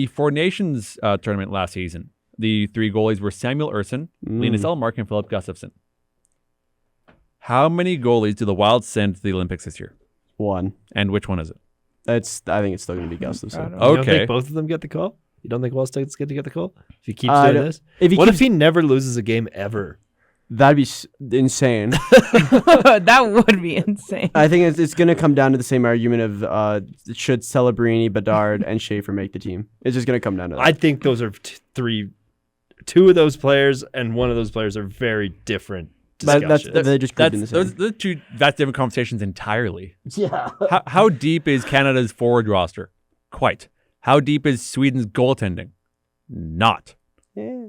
Four Nations tournament last season, the three goalies were Samuel Ersson, Linus Ullmark, and Philip Gustafsson. How many goalies do the Wild send to the Olympics this year? 1. And which one is it? I think it's still going to be Gustafsson. You don't Okay. think both of them get the call? You don't think Wallsted's going to get the call? If he keeps I doing don't- this? if he What keeps- if he never loses a game ever? That'd be insane. That would be insane. I think it's going to come down to the same argument of should Celebrini, Bedard, and Schaefer make the team. It's just going to come down to that. I think those are two of those players and one of those players are very different But discussions. they're just grouped in the That's same. those two vast different conversations entirely. Yeah. How deep is Canada's forward roster? Quite. How deep is Sweden's goaltending? Not. Yeah.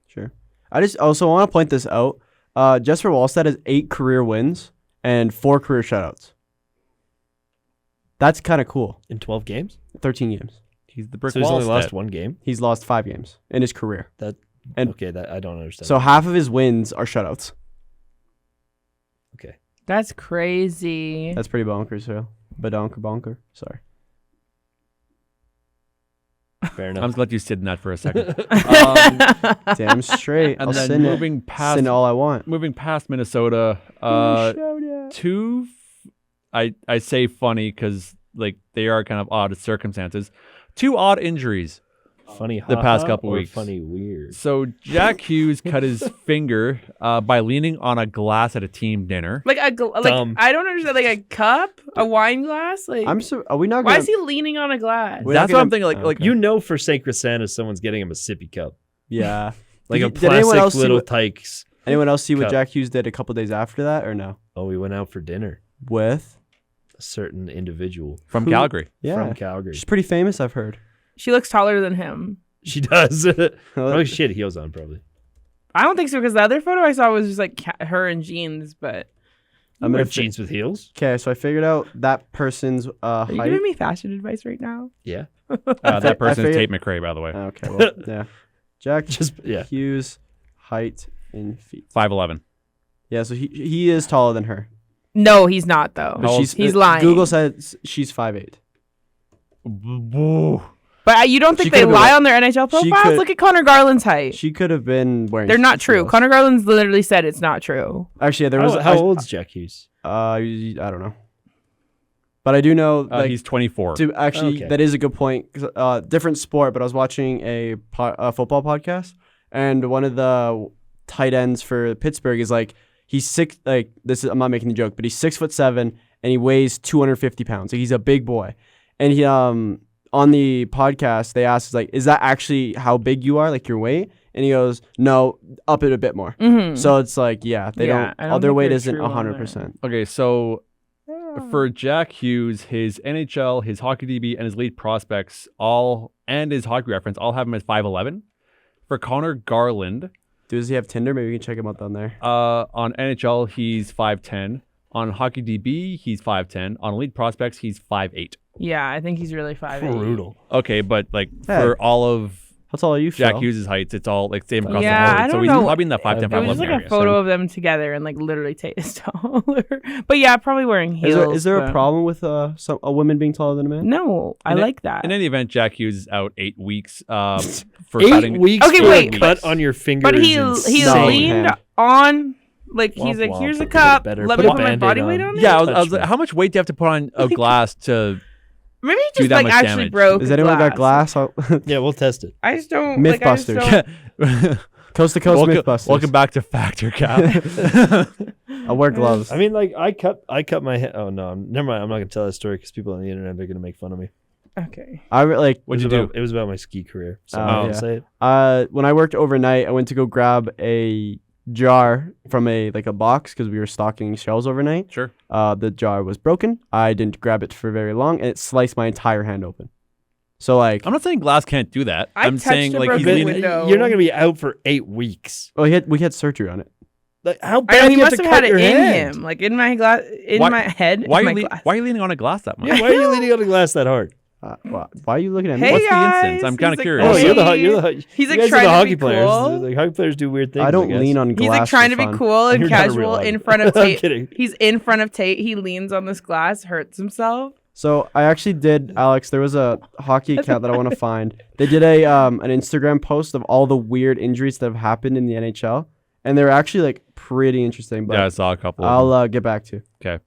Sure. I just also want to point this out. Jesper Wallstedt has 8 career wins and 4 career shutouts. That's kind of cool. in 12 games? 13 games. He's the brick So he's only Wallstedt. lost one game? He's lost 5 games in his career. And- Okay, that I don't understand. So half of his wins are shutouts. okay. That's crazy. That's pretty bonkers, so. Bonker. Sorry. Fair I'm enough. just let you sit in that for a second. Damn straight. And I'll then sin moving it. past Sin all I want. moving past Minnesota, I say funny because like they are kind of odd circumstances. 2 odd injuries. Funny the past ha-ha couple or weeks. funny weird? So Jack Hughes cut his finger by leaning on a glass at a team dinner. Like Dumb. I don't understand. Like a cup, a wine glass. Like Are we not why gonna, is he leaning on a glass? We're That's not what I'm gonna- thinking. Like okay. You know for St. Chrysanthemum someone's getting him a sippy cup. Yeah. Like Did a you- did anyone plastic else see little what- tykes. Anyone else see what Cup. Jack Hughes did a couple days after that or no? Oh, we went out for dinner. With? A certain individual from Who- Calgary. Yeah. from Calgary. She's pretty famous, I've heard. She looks taller than him. She does. Probably shit heels on, probably. I don't think so because the other photo I saw was just like her in jeans. But I'm Wear gonna jeans with heels? Okay, so I figured out that person's are you height. giving me fashion advice right now? Yeah. That person is figured- Tate McRae, by the way. Okay, well, yeah. Jack Yeah. Hughes, height in feet. 5'11". Yeah, so he is taller than her. No, he's not though. But He's lying. Google says she's 5'8". But you don't think She they could've been lie like- on their NHL she profiles? could- Look at Connor Garland's height. She could have been wearing. They're not true. heels. Connor Garland's literally said it's not true. Actually, yeah, there was. How old's Jack Hughes? I don't know. But I do know. Like, He's 24. to actually, Okay. that is a good point. 'Cause, different sport, but I was watching a football podcast, and one of the tight ends for Pittsburgh is like he's six. Like this is I'm not making a joke, but he's 6'7" and he weighs 250 pounds. Like he's a big boy, and he on the podcast they asked like, is that actually how big you are, like your weight? And he goes, no, up it a bit more. Mm-hmm. So it's like, yeah, they Yeah, I don't. don't Their think weight they're isn't true on 100%. Okay, so for Jack Hughes, his NHL, his hockey DB, and his lead prospects and his hockey reference all have him as 5'11". For Connor Garland, Does he have Tinder? Maybe we can check him out down there. on NHL, he's 5'10". On hockey DB, he's 5'10". On elite prospects, he's 5'8". Yeah, I think he's really 5'8". Brutal. Okay, but like Hey. for all of How tall are you, Jack Phil? Hughes' heights, it's all like same across Yeah, the board. I So don't he's know. probably in that 5'10", It It was 5'11" just like area. a photo of them together, and like literally Tate is taller. But yeah, probably wearing heels. Is there a but- problem with a woman being taller than a man? No, I In a- like that. In any event, Jack Hughes is out 8 weeks for 8 cutting. weeks Okay, for wait, a cut on your finger But is he insane. leaned hand. on, like he's Womp like, womp. here's a Put cup. better- Let put me a put my Band-Aid body on. weight on it. Yeah, I was Touch like, me. how much weight do you have to put on a glass to? Maybe he Do just that like much actually damage. broke. Does a anyone got glass? glass? Yeah, we'll test it. I just don't. Mythbusters. Like, I just don't- Coast to coast welcome, Mythbusters. welcome back to Factor Cap. I'll wear gloves. I mean, like I cut my head. Oh no, never mind. I'm not gonna tell that story because people on the internet are gonna make fun of me. Okay. like What'd It you was do? It was about my ski career. So Oh, I'll yeah. say it. when I worked overnight, I went to go grab a jar from a box because we were stocking shells overnight. Sure. The jar was broken. I didn't grab it for very long, and it sliced my entire hand open. So like, I'm not saying glass can't do that. I I'm saying touched a like he's broken leaning. window. You're not gonna be out for 8 weeks. we had surgery on it. Like, how I bad know do he you have must to have had cut it your in hand? him, like in my glass, in Why- my head. Why in are my you glass. why are you leaning on a glass that much? Yeah, why are you leaning on the glass that hard? Why are you looking at me? Hey What's the guys, instance? I'm kinda he's like, curious. Oh, hey. you're the He's you like guys are trying the to hockey be players. cool. Like, hockey players do weird things. I don't guess. lean on glass. He's like trying to for be fun. cool and You're not a real casual hockey in player. front of I'm Tate. kidding. He's in front of Tate. He leans on this glass, hurts himself. So I actually did, Alex. There was a hockey account that I want to find. They did an Instagram post of all the weird injuries that have happened in the NHL, and they're actually like pretty interesting. But Yeah, I saw a couple. Of them. I'll get back to you. Okay.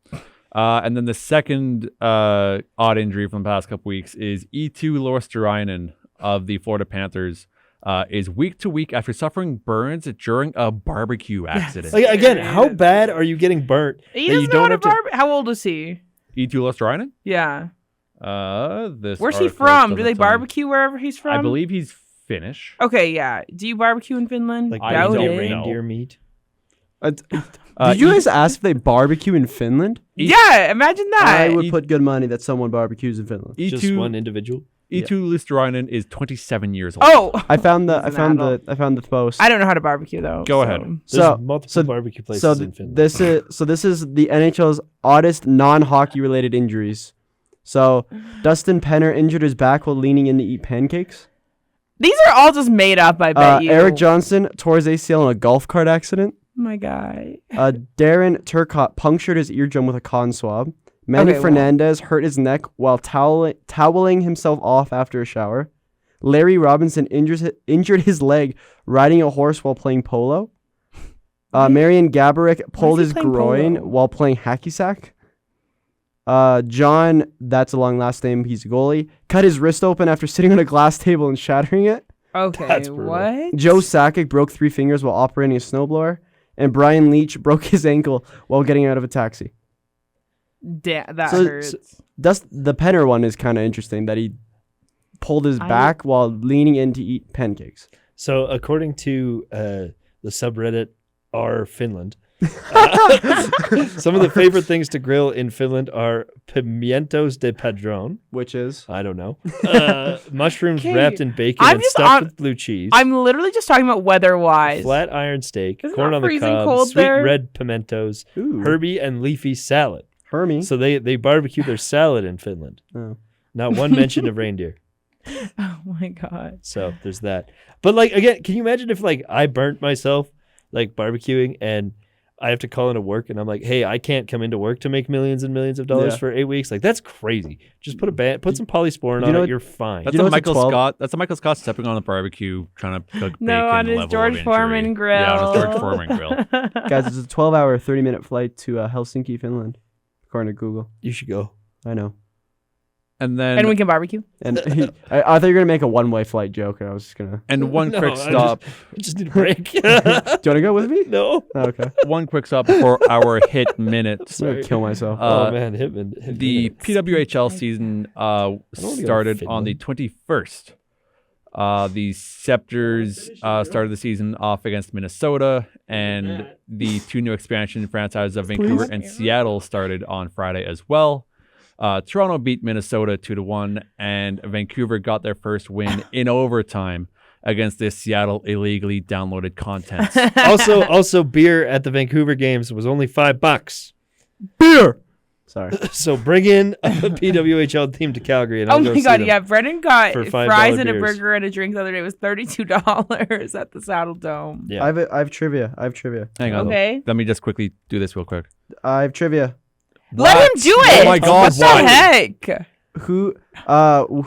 And then the second odd injury from the past couple weeks is E2 Luosterainen of the Florida Panthers is week to week after suffering burns during a barbecue accident. Like, again, how bad are you getting burnt? He that you doesn't know how to have to- barbe. How old is he? E2 Luosterainen? Yeah. This Where's he article from? Do doesn't they tell me. barbecue wherever he's from? I believe he's Finnish. Okay, yeah. Do you barbecue in Finland? Like, I Doubt don't it. know. reindeer meat. Did you guys ask if they barbecue in Finland? Yeah, imagine that. I would put good money that someone barbecues in Finland. Just one individual. E2 Luosterainen is 27 years old. Oh, I found the He's an adult. post. I don't know how to barbecue though. Go so- ahead. There's multiple barbecue places So in Finland. this is the NHL's oddest non-hockey related injuries. So Dustin Penner injured his back while leaning in to eat pancakes. These are all just made up. I bet you. Eric Johnson tore his ACL in a golf cart accident. My guy. Darren Turcotte punctured his eardrum with a cotton swab. Manny Okay, well. Fernandez hurt his neck while toweling himself off after a shower. Larry Robinson injured his leg riding a horse while playing polo. Marian Gaborik pulled he his playing groin polo? while playing hacky sack. John, that's a long last name, he's a goalie, cut his wrist open after sitting on a glass table and shattering it. Okay, That's brutal. what? Joe Sakic broke 3 fingers while operating a snowblower. And Brian Leach broke his ankle while getting out of a taxi. That So- hurts. The Penner one is kind of interesting that he pulled his back while leaning in to eat pancakes. So, according to the subreddit R Finland, some of the favorite things to grill in Finland are pimientos de padron. Which is? I don't know. Mushrooms Okay, wrapped in bacon I'm and just stuffed on- with blue cheese. I'm literally just talking about weather-wise. Flat iron steak, Isn't corn it on the freezing cob, cold sweet there? red pimentos, Ooh. herby and leafy salad. Hermie. So they barbecue their salad in Finland. Oh. Not one mention of reindeer. Oh my god. So there's that. But like again, can you imagine if like I burnt myself like barbecuing and I have to call into work and I'm like, hey, I can't come into work to make millions and millions of dollars Yeah. for 8 weeks. Like that's crazy. Just put some polysporin you on know it. what- You're fine. That's You know a what's a Michael 12? Scott. That's a Michael Scott stepping on the barbecue, trying to cook No, bacon on his level George of Foreman injury. grill. Yeah, on his George Foreman grill. Guys, it's a 12-hour, 30-minute flight to Helsinki, Finland, according to Google. You should go. I know. And then And we can barbecue. And I thought you were going to make a one-way flight joke, and I was just going to... and one No, quick I stop. I just need a break. Do you want to go with me? No. Oh, okay. One quick stop for our hit minutes. I'm going to kill myself. Oh man, Hitman. The PWHL season wanna go started to on the 21st. The Scepters started the season off against Minnesota, and the 2 new expansion franchises of Vancouver and Seattle started on Friday as well. Toronto beat Minnesota 2-1, and Vancouver got their first win in overtime against the Seattle illegally downloaded content. also beer at the Vancouver games was only $5. Beer! Sorry. So bring in a PWHL team to Calgary and I'll Oh go my see god, them. yeah. Brendan got for $5 fries and a beers. burger and a drink the other day. It was $32 at the Saddle Dome. Yeah. I have trivia. Hang on. Okay. Let me just quickly do this real quick. I have trivia. Let him do it. Oh my God, What the why? heck?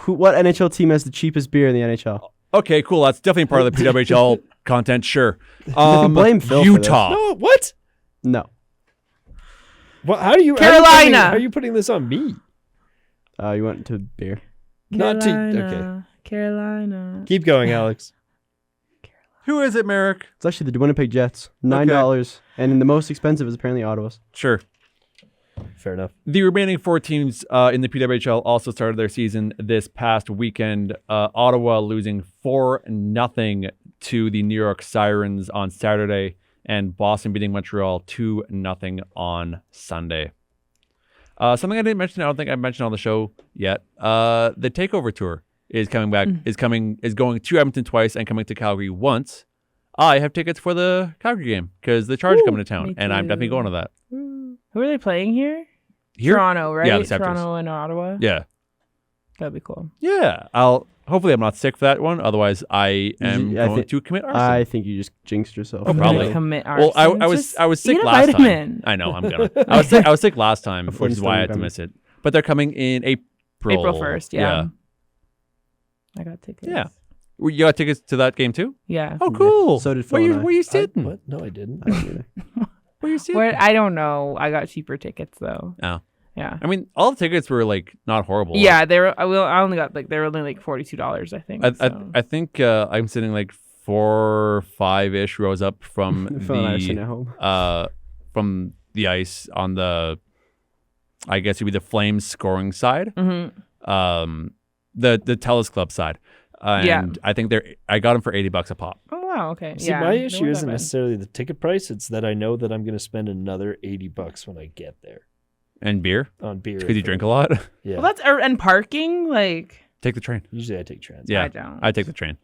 What NHL team has the cheapest beer in the NHL? Okay, cool. That's definitely part of the PWHL content. Sure. Blame Phil for Utah. No, what? No. What? How are you? Carolina. How are you putting this on me? You went to beer. Not to. Okay. Carolina, Carolina. Keep going, Alex. Who is it, Marek? It's actually the Winnipeg Jets. $9. And the most expensive is apparently Ottawa's. Sure. Fair enough. The remaining 4 teams in the PWHL also started their season this past weekend. Ottawa losing 4-0 to the New York Sirens on Saturday, and Boston beating Montreal 2-0 on Sunday. Something I didn't mention, I don't think I mentioned on the show yet. The Takeover Tour is coming back. Is going to Edmonton twice and coming to Calgary once. I have tickets for the Calgary game because the Charge are coming to town, me and I'm definitely too. going to that. Who are they playing here? Here? Toronto, right? Yeah, the Raptors. Toronto and Ottawa. Yeah. That'd be cool. Yeah. Hopefully I'm not sick for that one. Otherwise, I am going to commit arson. I think you just jinxed yourself. Oh, probably. Commit Well, I arson. was Just sick eat a last vitamin. time. I know I'm gonna. I was sick last time, which is why I had to November. miss it. But they're coming in April. April 1st, yeah. I got tickets. Yeah. You got tickets to that game too? Yeah. Oh, cool. So did Where Phil you and I. where you sitting? What? No, I didn't. Where you sitting? Where, I don't know. I got cheaper tickets though. Oh. Yeah. I mean, all the tickets were like not horrible. Yeah, they were. I only got they were only like $42, I think. I think I'm sitting like 4 or 5-ish rows up from Phil and I are sitting at home. from the ice on the, I guess it'd be the Flames scoring side. Mm-hmm. The Telus Club side. And Yeah. I think I got them for $80 a pop. Oh wow. Okay. See, yeah. my they issue weren't isn't that bad. necessarily the ticket price. It's that I know that I'm going to spend another $80 when I get there And beer? on beer. Because you drink a lot? Yeah. Well, that's and parking. Like Take the train. Usually I take transit. Yeah. I don't. I take the train.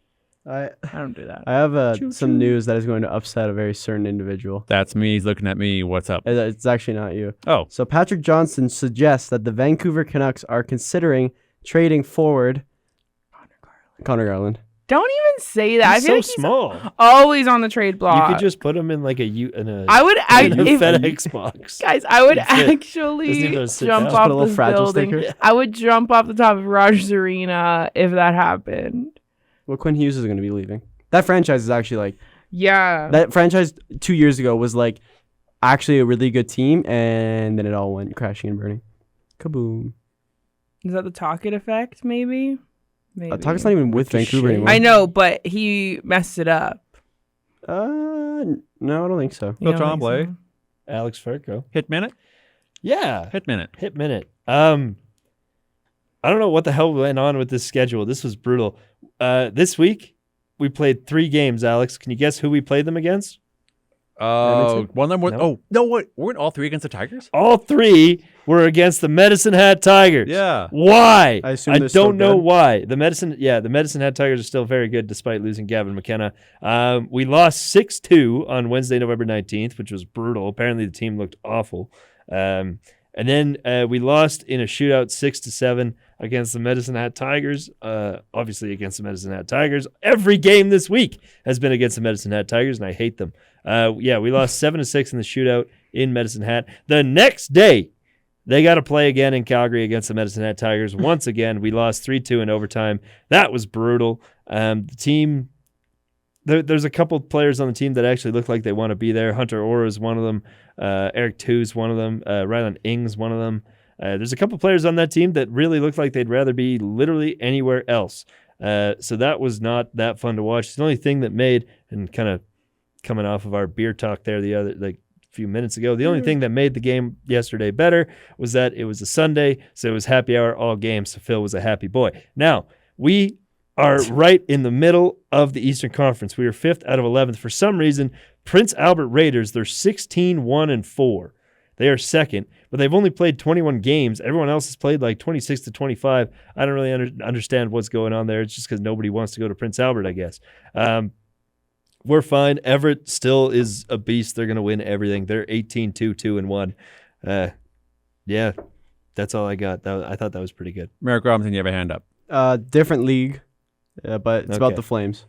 I don't do that. I have Choo-choo. some news that is going to upset a very certain individual. That's me. He's looking at me. What's up? It's actually not you. Oh. So Patrick Johnson suggests that the Vancouver Canucks are considering trading forward Connor Garland. Don't even say that. He's I feel so like small. he's always on the trade block. You could just put him in like a I would in a if, FedEx box. guys. I would That's it. Doesn't actually even have to sit jump down. Just put a off little this fragile building. sticker. I would jump off the top of Rogers Arena if that happened. Well, Quinn Hughes is going to be leaving. That franchise is actually like Yeah. that franchise 2 years ago was like actually a really good team, and then it all went crashing and burning. Kaboom! Is that the Tocchet effect? Maybe. Tuckett's not even with Ricochet. Vancouver anymore. I know, but he messed it up. No, I don't think so. You don't Phil think Tremblay. so? Alex Ferko. Hit minute? Yeah. Hit minute. Hit minute. I don't know what the hell went on with this schedule. This was brutal. This week we played 3 games, Alex. Can you guess who we played them against? Edmonton? One of them was. No. Oh, no, what? Weren't all 3 against the Tigers? All 3 were against the Medicine Hat Tigers. Yeah. Why? I assume they're still don't know good. why. The Medicine Hat Tigers are still very good despite losing Gavin McKenna. We lost 6-2 on Wednesday, November 19th, which was brutal. Apparently the team looked awful. And then we lost in a shootout 6-7 against the Medicine Hat Tigers. Obviously against the Medicine Hat Tigers. Every game this week has been against the Medicine Hat Tigers, and I hate them. We lost 7-6 in the shootout in Medicine Hat. The next day, they got to play again in Calgary against the Medicine Hat Tigers. Once again, we lost 3-2 in overtime. That was brutal. The team, there's a couple players on the team that actually look like they want to be there. Hunter Orr is one of them. Eric Two's one of them. Rylan Ing's one of them. There's a couple players on that team that really look like they'd rather be literally anywhere else. So that was not that fun to watch. The only thing that made, and kind of coming off of our beer talk there few minutes ago, the only thing that made the game yesterday better was that it was a Sunday, so it was happy hour all game, so Phil was a happy boy. Now, we are right in the middle of the Eastern Conference. We are 5th out of 11th. For some reason, Prince Albert Raiders, they're 16-1-4. They are second, but they've only played 21 games. Everyone else has played like 26 to 25. I don't really understand what's going on there. It's just because nobody wants to go to Prince Albert, I guess. We're fine. Everett still is a beast. They're going to win everything. They're 18-2-2-1. Yeah, that's all I got. I thought that was pretty good. Marek Robinson, you have a hand up. Different league, but it's about Okay. the Flames.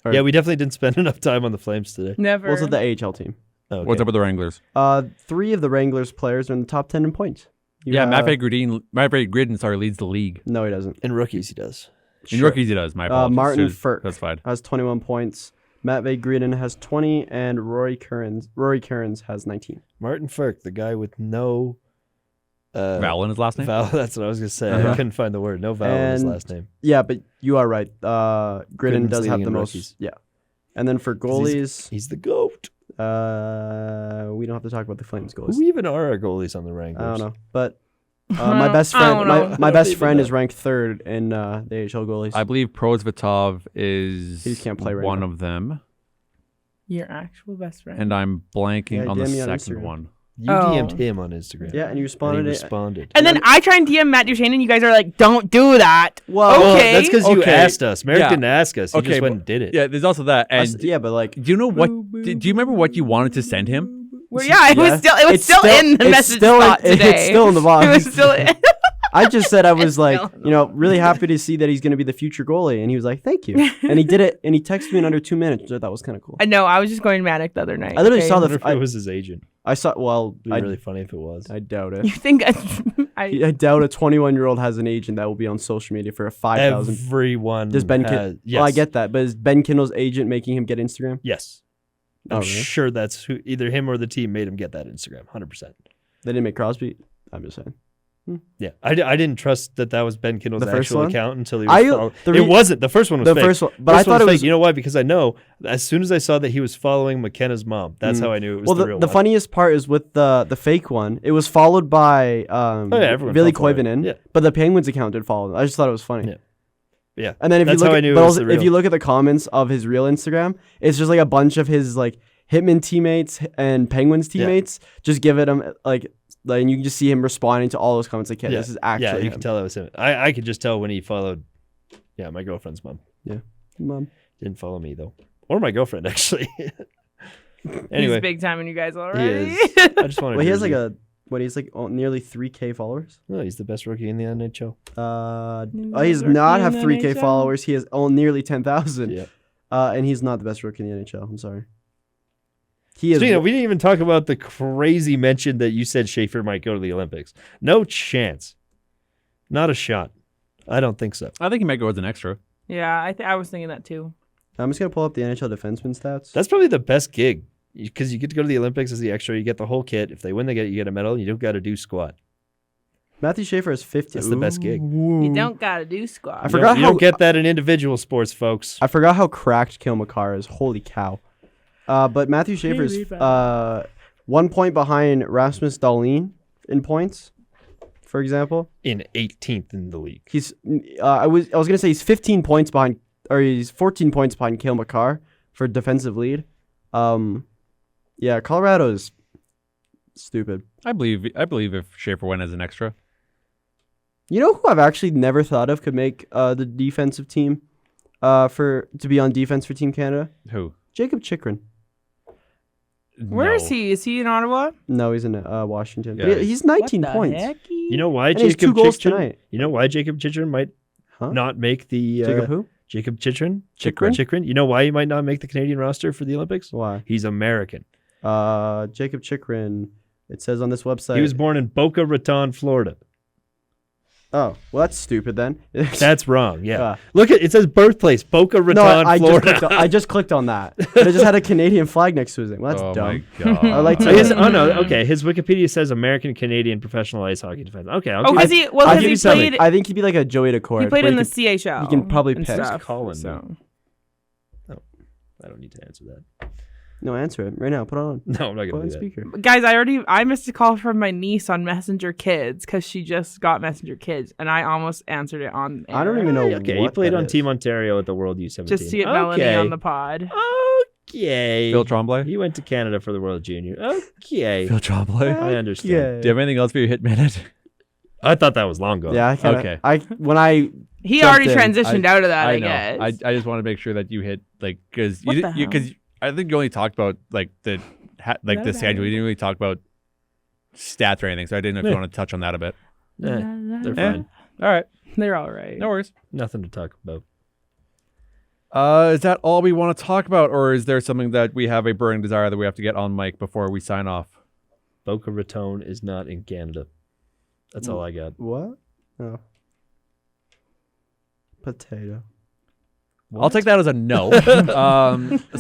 Or- Yeah, we definitely didn't spend enough time on the Flames today. Never. Also the AHL team. Okay. What's up with the Wranglers? 3 of the Wranglers players are in the top 10 in points. Yeah, Matvey Gridin leads the league. No, he doesn't. In rookies, he does. In rookies, he does. My apologies. Martin Should've Furk specified. has 21 points. Matvey Gridin has 20, and Rory Kearns has 19. Martin Furk, the guy with no Vowel in his last name? vowel. That's what I was going to say. I couldn't find the word. No vowel in his And- last name. Yeah, but you are right. Gridin Gridin's does have leading the in most. rookies. Yeah. And then for 'Cause goalies, He's the GOAT. we don't have to talk about the Flames goalies. Who even are our goalies on the I Wranglers? don't know, but my best I don't friend, know. my I best don't friend even is ranked 3rd in the AHL goalies. I believe Prosvetov is He just can't play right one now. of them, Your actual best friend. and I'm blanking Yeah, on the DM me on second Instagram. one. You DM'd him on Instagram. Yeah, and you And he responded. responded. And then I try and DM Matt Duchesne, and you guys are like, "Don't do that." Well, okay. That's because you Okay. asked us. Merrick Yeah. didn't ask us. He just Okay, went and did it. Yeah, there's also that. And yeah, but like, do you know what? Do you remember what you wanted to send him? Well, yeah, it was It's still in the it's message still spot in, today. It's still in the box. It was still. I just said I was It's like, still- really happy to see that he's going to be the future goalie, and he was like, "Thank you," and he did it, and he texted me in under 2 minutes, which I thought was kind of cool. I know. I was just going manic the other night. I literally okay? saw I wonder the. if it was his agent. I saw. Well, It'd be really funny if it was. I doubt You it. think I doubt a 21-year-old has an agent that will be on social media for a 5,000. Everyone Does Ben? has, Well, I get that, but is Ben Kindle's agent making him get Instagram? Yes. Oh, I'm really? sure that's who either him or the team made him get that Instagram. 100%. They didn't make Crosby. I'm just saying. Yeah, I didn't trust that was Ben Kindle's The first actual one? account until he I- was following. the It re- wasn't. The first one was The fake. first one, but I First one thought it fake. was. You know why? Because I know as soon as I saw that he was following McKenna's mom, that's how I knew it was Well, the real the one. funniest part is with the fake one. It was followed by everyone Billy fell for it. Koivunen, Yeah. but the Penguins account did follow him. I just thought it was funny. Yeah. Yeah. And then if That's you look how I at, knew it but was also, the if real. you look at the comments of his real Instagram, it's just like a bunch of his like Hitman teammates and Penguins teammates just give it him and you can just see him responding to all those comments like, "Yeah, this is actually yeah, you him." can tell that was him. I could just tell when he followed. Yeah, my girlfriend's mom Mom. didn't follow me though, or my girlfriend actually. He's Anyway, big time in you guys he already. is. I just wanted. Well, he has like he's like nearly 3K followers. No, he's the best rookie in the NHL. He does not have in the 3K NHL? followers. He has nearly 10,000. Yeah. And he's not the best rookie in the NHL. I'm sorry. He is. Speaking of, we didn't even talk about the crazy mention that you said Schaefer might go to the Olympics. No chance. Not a shot. I don't think so. I think he might go as an extra. Yeah, I was thinking that too. I'm just gonna pull up the NHL defenseman stats. That's probably the best gig because you get to go to the Olympics as the extra. You get the whole kit. If they win, you get a medal. You don't got to do squat. Matthew Schaefer is 50. That's the best gig. You don't gotta do squat. I forgot You how don't get that in individual sports, folks. I forgot how cracked Kale McCarr is. Holy cow! But Matthew Schaefer is 1 point behind Rasmus Dahlin in points, for example. In 18th in the league. He's I was gonna say he's 15 points behind, or he's 14 points behind Cale Makar for defensive lead. Yeah, Colorado is stupid. I believe if Schaefer went as an extra. You know who I've actually never thought of could make the defensive team to be on defense for Team Canada? Who? Jacob Chikrin. Where is he? Is he in Ottawa? No, he's in Washington. Yeah, But he's 19 points. You know why And he has Jacob 2 goals Chychrun? tonight. You know why Jacob Chychrun might Huh? not make the Jacob who? Jacob Chychrun? Chychrun? Chychrun. You know why he might not make the Canadian roster for the Olympics? Why? He's American. Jacob Chikrin. It says on this website. He was born in Boca Raton, Florida. Oh, well, that's stupid then. That's wrong. Yeah. Yeah. Look at it says birthplace Boca Raton, no, Florida. I just clicked on that. But it just had a Canadian flag next to his name. Well, that's Oh dumb. my god. I like So to. his, oh no, okay. His Wikipedia says American Canadian professional ice hockey defense. Okay, I'll Oh, give because you- he well, I because he think played. I think he'd be like a Joey Decor. He played where in the could- CHL. he can probably and pick. stuff, Colin, so. I don't need to answer that. No, answer it right now. Put it on. No, I'm not Put it gonna on do that. speaker. Guys, I missed a call from my niece on Messenger Kids because she just got Messenger Kids, and I almost answered it on. I don't air. even know. Okay, he what played that on is. Team Ontario at the World U17. Just see it, Melanie on the pod. Okay. Phil Tremblay. He went to Canada for the World Junior. Okay. Phil Tremblay. I understand. Yeah. Do you have anything else for your hit minute? I thought that was long gone. Yeah. Okay. When I He jumped already in, transitioned out of that, I know. guess. I just want to make sure that you hit because What the hell? I think you only talked about the schedule. You didn't really talk about stats or anything. So I didn't know if you Yeah. want to touch on that a bit. They're Eh. fine. All right. They're all right. No worries. Nothing to talk about. Is that all we want to talk about, or is there something that we have a burning desire that we have to get on mic before we sign off? Boca Raton is not in Canada. That's all I got. what? Oh. Potato. I'll take that as a no.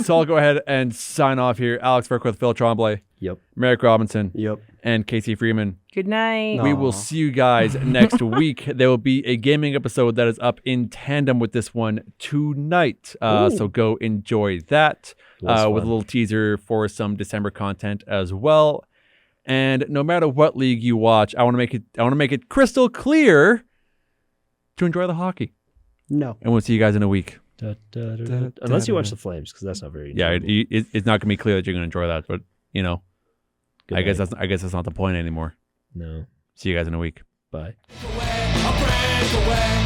So I'll go ahead and sign off here. Alex Burke with Phil Tremblay, Yep. Marek Robinson, Yep. and Casey Freeman. Good night. No. We will see you guys next week. There will be a gaming episode that is up in tandem with this one tonight. So go enjoy that with a fun. little teaser for some December content as well. And no matter what league you watch, I want to make it crystal clear to enjoy the hockey. No. And we'll see you guys in a week. Unless you watch the Flames, because that's not very. Yeah, enjoyable. it's not going to be clear that you're going to enjoy that, but I guess that's not the point anymore. No. See you guys in a week. Bye. I'll break away.